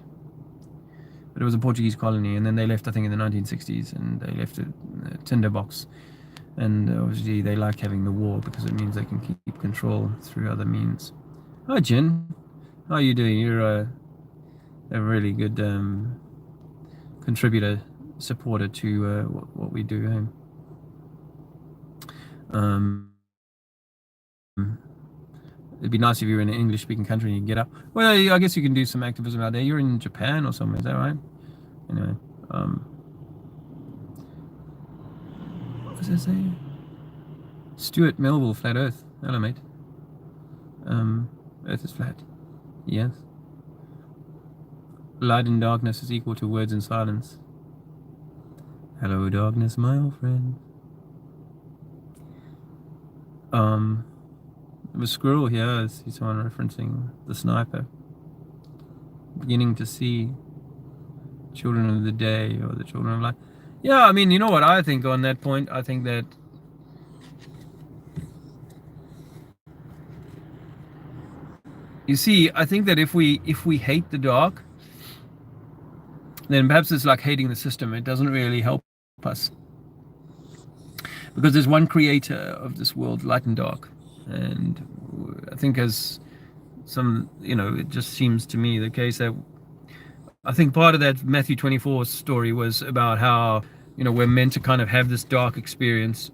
But it was a Portuguese colony, and then they left, I think, in the 1960s, and they left a tinderbox. And obviously they like having the war because it means they can keep control through other means. Hi, Jen. How are you doing? You're a really good contributor, supporter to what we do. It'd be nice if you were in an English-speaking country and you get up. Well, I guess you can do some activism out there. You're in Japan or somewhere, is that right? Anyway, what was I saying? Stuart Melville, Flat Earth. Hello, mate. Earth is flat. Yes. Light and darkness is equal to words and silence. Hello, darkness, my old friend. a squirrel here. I see someone referencing the sniper. Beginning to see children of the day or the children of light. Yeah, I mean, you know what I think on that point? I think that you see, I think that if we hate the dark, then perhaps it's like hating the system. It doesn't really help us because there's one creator of this world, light and dark, and I think as some, it just seems to me the case that I think part of that Matthew 24 story was about how, we're meant to kind of have this dark experience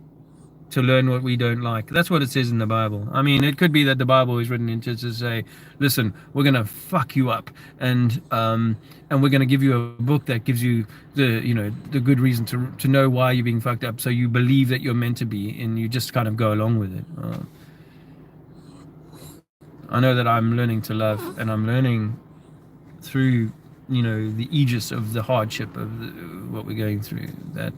to learn what we don't like. That's what it says in the Bible. I mean, it could be that the Bible is written into to say, listen, we're going to fuck you up, and we're going to give you a book that gives you the good reason to know why you're being fucked up, so you believe that you're meant to be, and you just kind of go along with it. I know that I'm learning to love, and I'm learning through the aegis of the hardship of what we're going through, that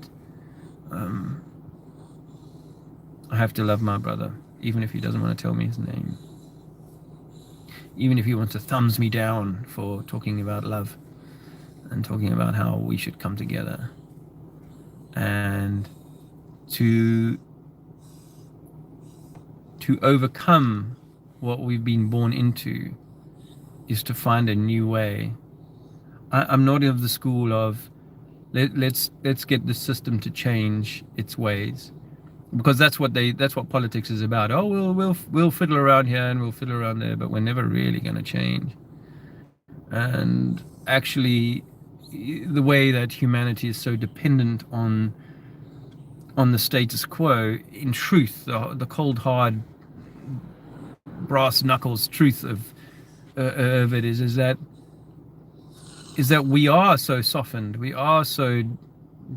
I have to love my brother, even if he doesn't want to tell me his name, even if he wants to thumbs me down for talking about love and talking about how we should come together, and to overcome what we've been born into is to find a new way. I'm not of the school of let's get the system to change its ways, because that's what politics is about. Oh, we'll fiddle around here and we'll fiddle around there, but we're never really going to change. And actually, the way that humanity is so dependent on the status quo, in truth, the cold hard brass knuckles truth of it is that we are so softened, we are so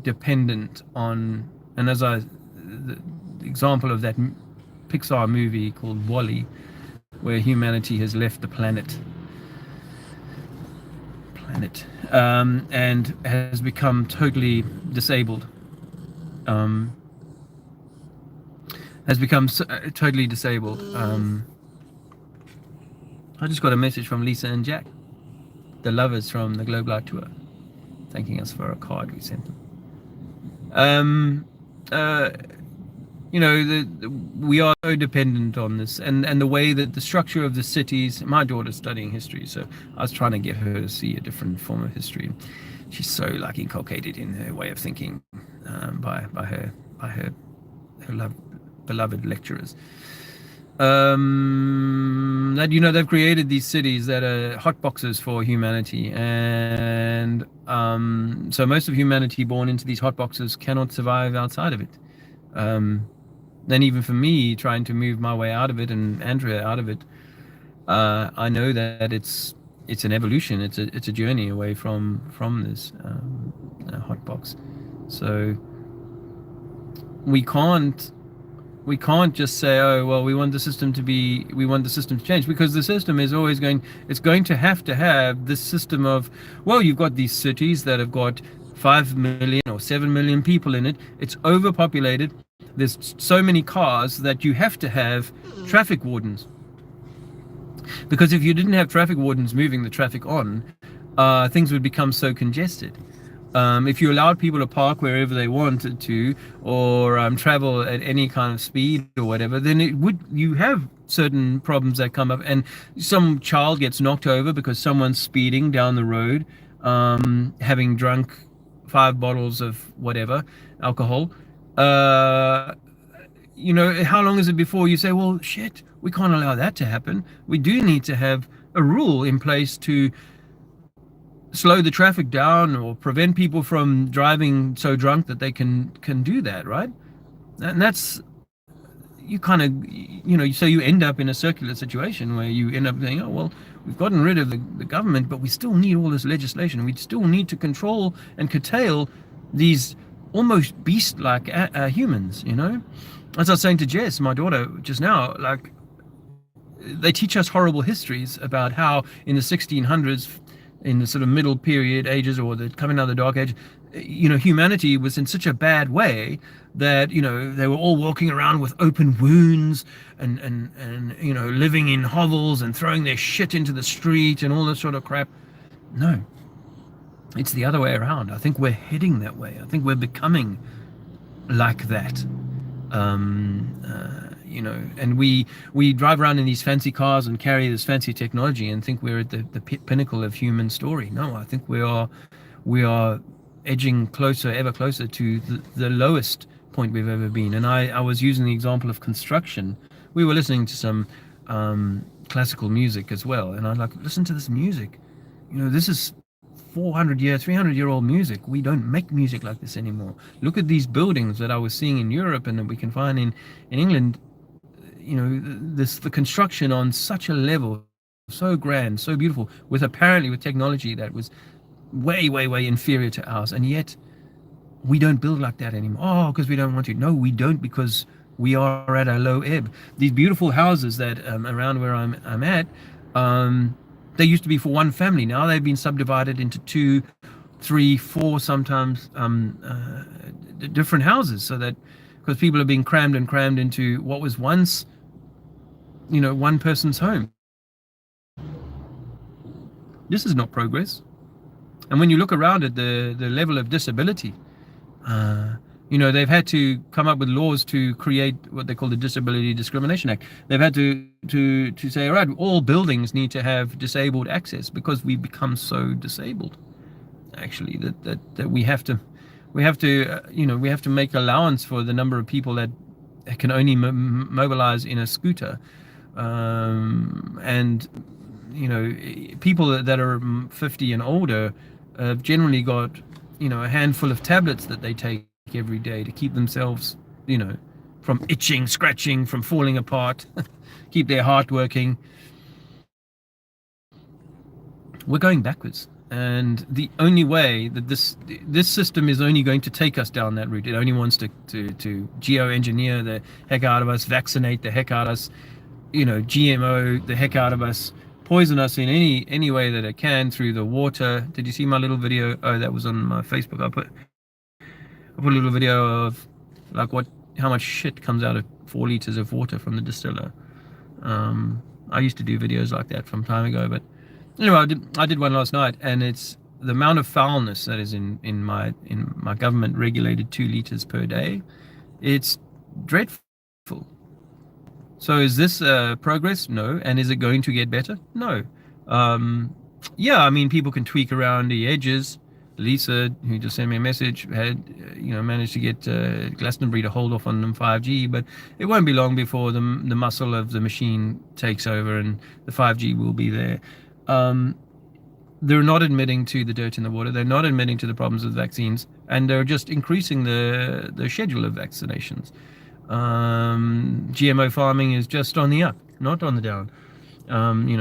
dependent on, and as the example of that Pixar movie called WALL-E, where humanity has left the planet and has become totally disabled, I just got a message from Lisa and Jack, the lovers from the Globe Light Tour, thanking us for a card we sent them. We are so dependent on this, and the way that the structure of the cities. My daughter's studying history, so I was trying to get her to see a different form of history. She's so inculcated in her way of thinking by her beloved lecturers. That they've created these cities that are hot boxes for humanity, and so most of humanity born into these hot boxes cannot survive outside of it. Then even for me, trying to move my way out of it, and Andrea out of it, I know that it's an evolution. It's a journey away from this hot box. So we can't just say, oh well, we want the system to change, because the system is always going to have this system of, well, you've got these cities that have got 5 million or 7 million people in it. It's overpopulated. There's so many cars that you have to have traffic wardens, because if you didn't have traffic wardens moving the traffic on, things would become so congested. If you allowed people to park wherever they wanted to, or travel at any kind of speed or whatever, then you have certain problems that come up, and some child gets knocked over because someone's speeding down the road, having drunk 5 bottles of whatever alcohol. How long is it before you say, well, shit, we can't allow that to happen? We do need to have a rule in place to slow the traffic down or prevent people from driving so drunk that they can do that, right? And that's, you kind of, so you end up in a circular situation where you end up saying, oh, well, we've gotten rid of the government, but we still need all this legislation. We still need to control and curtail these almost beast-like humans, As I was saying to Jess, my daughter, just now, they teach us horrible histories about how in the 1600s, in the sort of middle period ages, or the coming out of the dark age, humanity was in such a bad way that they were all walking around with open wounds and living in hovels and throwing their shit into the street and all this sort of crap. No, it's the other way around. I think we're heading that way. I think we're becoming like that. And we drive around in these fancy cars and carry this fancy technology and think we're at the pinnacle of human story. No, I think we are edging closer, ever closer to the lowest point we've ever been. And I was using the example of construction. We were listening to some classical music as well, and I was like, listen to this music. This is 300-year-old music. We don't make music like this anymore. Look at these buildings that I was seeing in Europe and that we can find in England. The construction on such a level, so grand, so beautiful, with technology that was way inferior to ours, and yet we don't build like that anymore. Oh, because we don't want to. No, we don't, because we are at a low ebb. These beautiful houses that around where I'm at, they used to be for one family. Now they've been subdivided into 2, 3, 4 sometimes different houses, so that because people are being crammed into what was once one person's home. This is not progress. And when you look around at the level of disability, they've had to come up with laws to create what they call the Disability Discrimination Act. They've had to say, all right, all buildings need to have disabled access, because we become so disabled, actually, that we have to make allowance for the number of people that can only mobilize in a scooter, and people that are 50 and older have generally got a handful of tablets that they take every day to keep themselves from itching, scratching, from falling apart, keep their heart working. We're going backwards, and the only way that this system is only going to take us down that route. It only wants to geoengineer the heck out of us, vaccinate the heck out of us, GMO the heck out of us, poison us in any way that it can through the water. Did you see my little video? Oh, that was on my Facebook. I put a little video of like how much shit comes out of 4 liters of water from the distiller. I used to do videos like that from time ago, but anyway, I did one last night, and it's the amount of foulness that is in my government regulated 2 liters per day. It's dreadful. So is this progress? No. And is it going to get better? No. Yeah, I mean, people can tweak around the edges. Lisa, who just sent me a message, had managed to get Glastonbury to hold off on them 5G, but it won't be long before the muscle of the machine takes over and the 5G will be there. They're not admitting to the dirt in the water. They're not admitting to the problems with vaccines, and they're just increasing the schedule of vaccinations. GMO farming is just on the up, not on the down.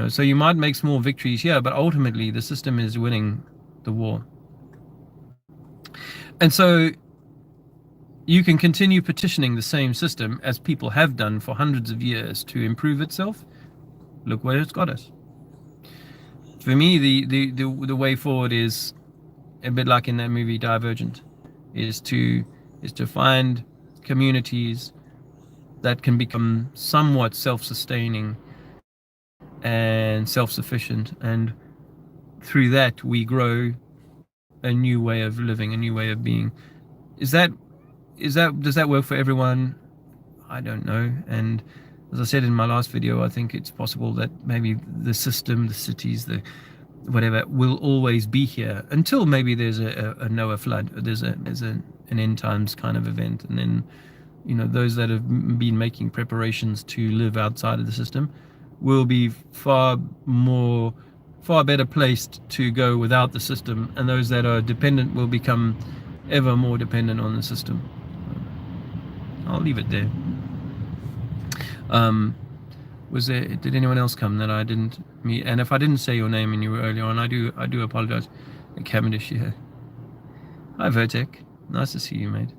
So you might make small victories here, but ultimately the system is winning the war. And so you can continue petitioning the same system as people have done for hundreds of years to improve itself. Look where it's got us. For me, the way forward is a bit like in that movie Divergent, is to find communities that can become somewhat self-sustaining and self-sufficient, and through that we grow a new way of living, a new way of being. Does that work for everyone? I don't know. And as I said in my last video, I think it's possible that maybe the system, the cities, the whatever, will always be here until maybe there's a Noah flood, or there's an end times kind of event, and then those that have been making preparations to live outside of the system will be far better placed to go without the system, and those that are dependent will become ever more dependent on the system. I'll leave it there. Did anyone else come that I didn't meet? And if I didn't say your name and you were earlier on, I do apologize. Cavendish here. Hi Vertek, nice to see you, mate.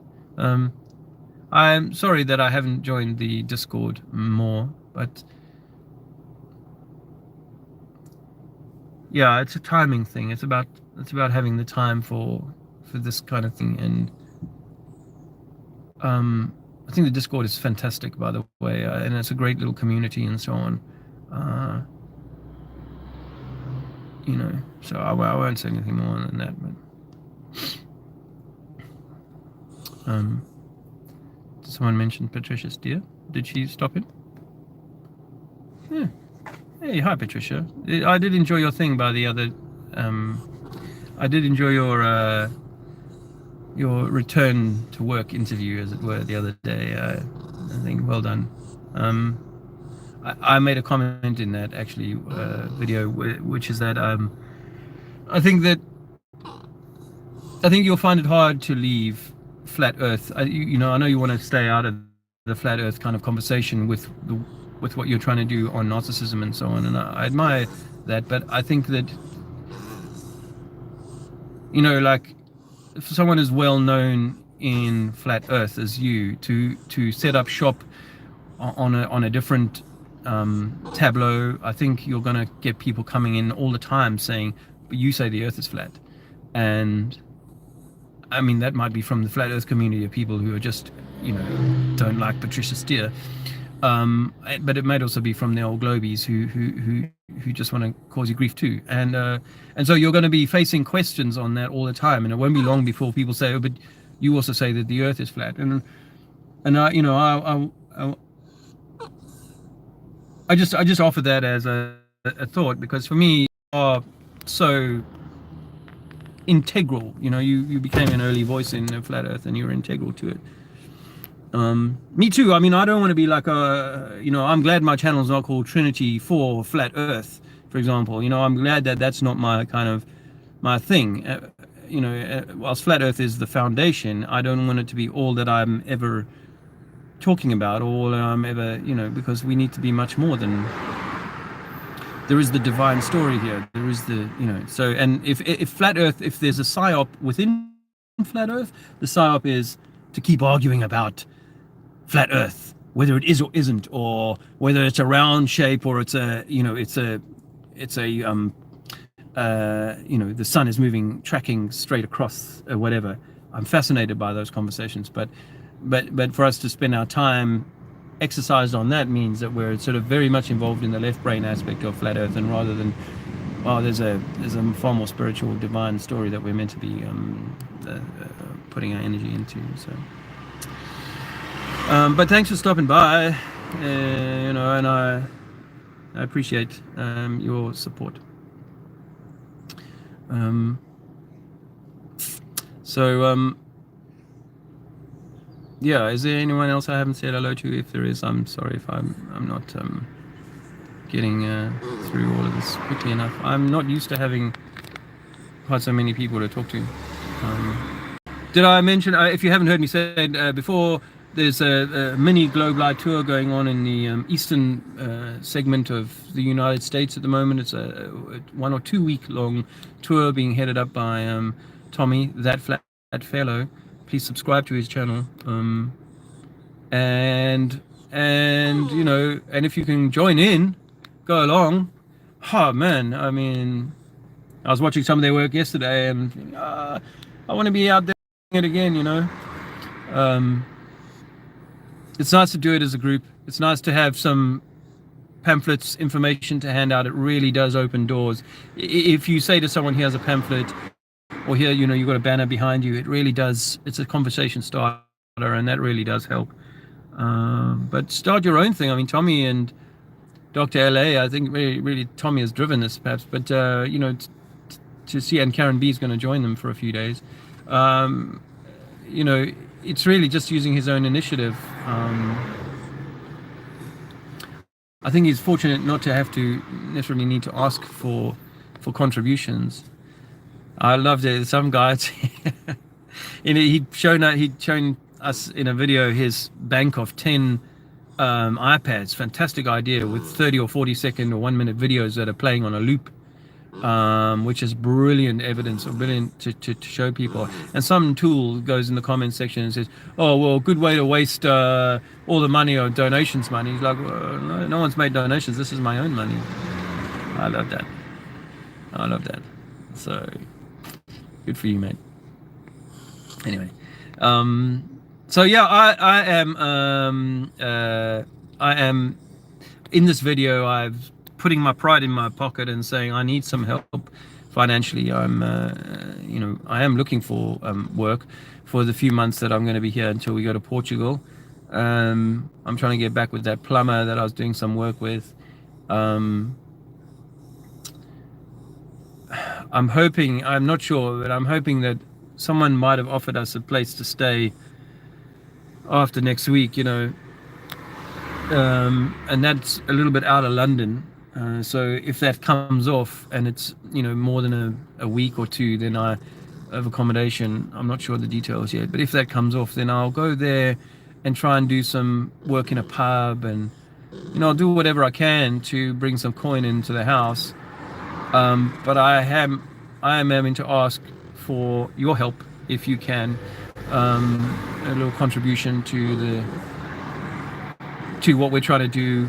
I'm sorry that I haven't joined the Discord more, but yeah, it's a timing thing. It's about having the time for this kind of thing. And I think the Discord is fantastic, by the way, and it's a great little community and so on. So I won't say anything more than that. But someone mentioned Patricia Steer. Did she stop it? Yeah. Hey, hi Patricia. I did enjoy your thing by the other. I did enjoy your return to work interview, as it were, the other day. I think well done. I made a comment in that actually video, which is that I think you'll find it hard to leave flat Earth. I know you want to stay out of the flat Earth kind of conversation with what you're trying to do on narcissism and so on, and I admire that. But I think that like if someone is well known in flat Earth as you, to set up shop on a different tableau, I think you're going to get people coming in all the time saying, but you say the Earth is flat. And I mean, that might be from the flat Earth community of people who are just don't like Patricia Steer, but it might also be from the old globies who just want to cause you grief too. And so you're going to be facing questions on that all the time, and it won't be long before people say, oh, but you also say that the Earth is flat. And I just offer that as a thought, because for me, are so integral. You became an early voice in flat Earth, and you're integral to it. Me too. I mean, I don't want to be like I'm glad my channel is not called Trinity for Flat Earth, for example. I'm glad that that's not my kind of my thing. Whilst flat Earth is the foundation, I don't want it to be all that I'm ever talking about, all that I'm ever, because we need to be much more than. There is the divine story here. There is the, so, and if flat Earth, if there's a psyop within flat Earth, the psyop is to keep arguing about flat Earth, whether it is or isn't, or whether it's a round shape, or it's a, the sun is moving, tracking straight across, or whatever. I'm fascinated by those conversations, but for us to spend our time exercised on that means that we're sort of very much involved in the left brain aspect of flat Earth, and rather than, there's a far more spiritual, divine story that we're meant to be putting our energy into. So, but thanks for stopping by, and I appreciate your support. Yeah, is there anyone else I haven't said hello to? If there is, I'm sorry if I'm not getting through all of this quickly enough. I'm not used to having quite so many people to talk to. Did I mention, if you haven't heard me say it before, there's a mini Globe Light tour going on in the eastern segment of the United States at the moment. It's a 1 or 2 week long tour being headed up by Tommy, that flat fellow. Please subscribe to his channel, and if you can join in, go along. Oh man, I mean, I was watching some of their work yesterday, and I want to be out there doing it again. It's nice to do it as a group. It's nice to have some pamphlets, information to hand out. It really does open doors. If you say to someone, here's a pamphlet, or here, you've got a banner behind you, it really does, it's a conversation starter, and that really does help. But start your own thing. I mean, Tommy and Dr. LA, I think really Tommy has driven this perhaps, but to see, and Karen B is going to join them for a few days. It's really just using his own initiative. I think he's fortunate not to have to necessarily need to ask for contributions. I loved it. Some guys, he'd shown us in a video his bank of 10 iPads. Fantastic idea, with 30 or 40 second or 1 minute videos that are playing on a loop, which is brilliant evidence, or brilliant to show people. And some tool goes in the comments section and says, oh, well, good way to waste all the money or donations money. He's like, well, no one's made donations. This is my own money. I love that. So good for you, mate. Anyway, so yeah, I am in this video. I've putting my pride in my pocket and saying I need some help financially. I am looking for work for the few months that I'm going to be here until we go to Portugal. I'm trying to get back with that plumber that I was doing some work with. Um, I'm hoping, I'm not sure, but I'm hoping that someone might have offered us a place to stay after next week, and that's a little bit out of London. So if that comes off and it's more than a week or two, then I have accommodation. I'm not sure the details yet, but if that comes off, then I'll go there and try and do some work in a pub, and I'll do whatever I can to bring some coin into the house. But I am having to ask for your help if you can, a little contribution to what we're trying to do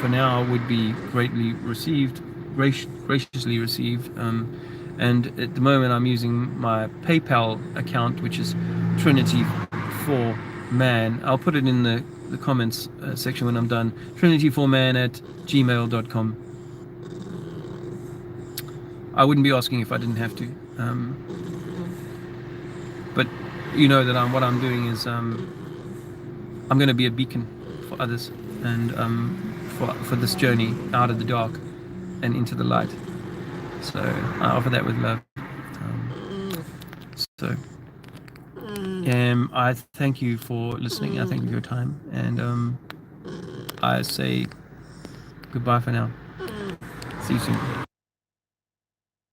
for now would be greatly received, graciously received. And at the moment, I'm using my PayPal account, which is Trinity for Man. I'll put it in the comments section when I'm done. Trinity4man@gmail.com. I wouldn't be asking if I didn't have to. But you know that what I'm doing is I'm going to be a beacon for others, and for this journey out of the dark and into the light. So I offer that with love. So I thank you for listening. I thank you for your time, and I say goodbye for now. See you soon.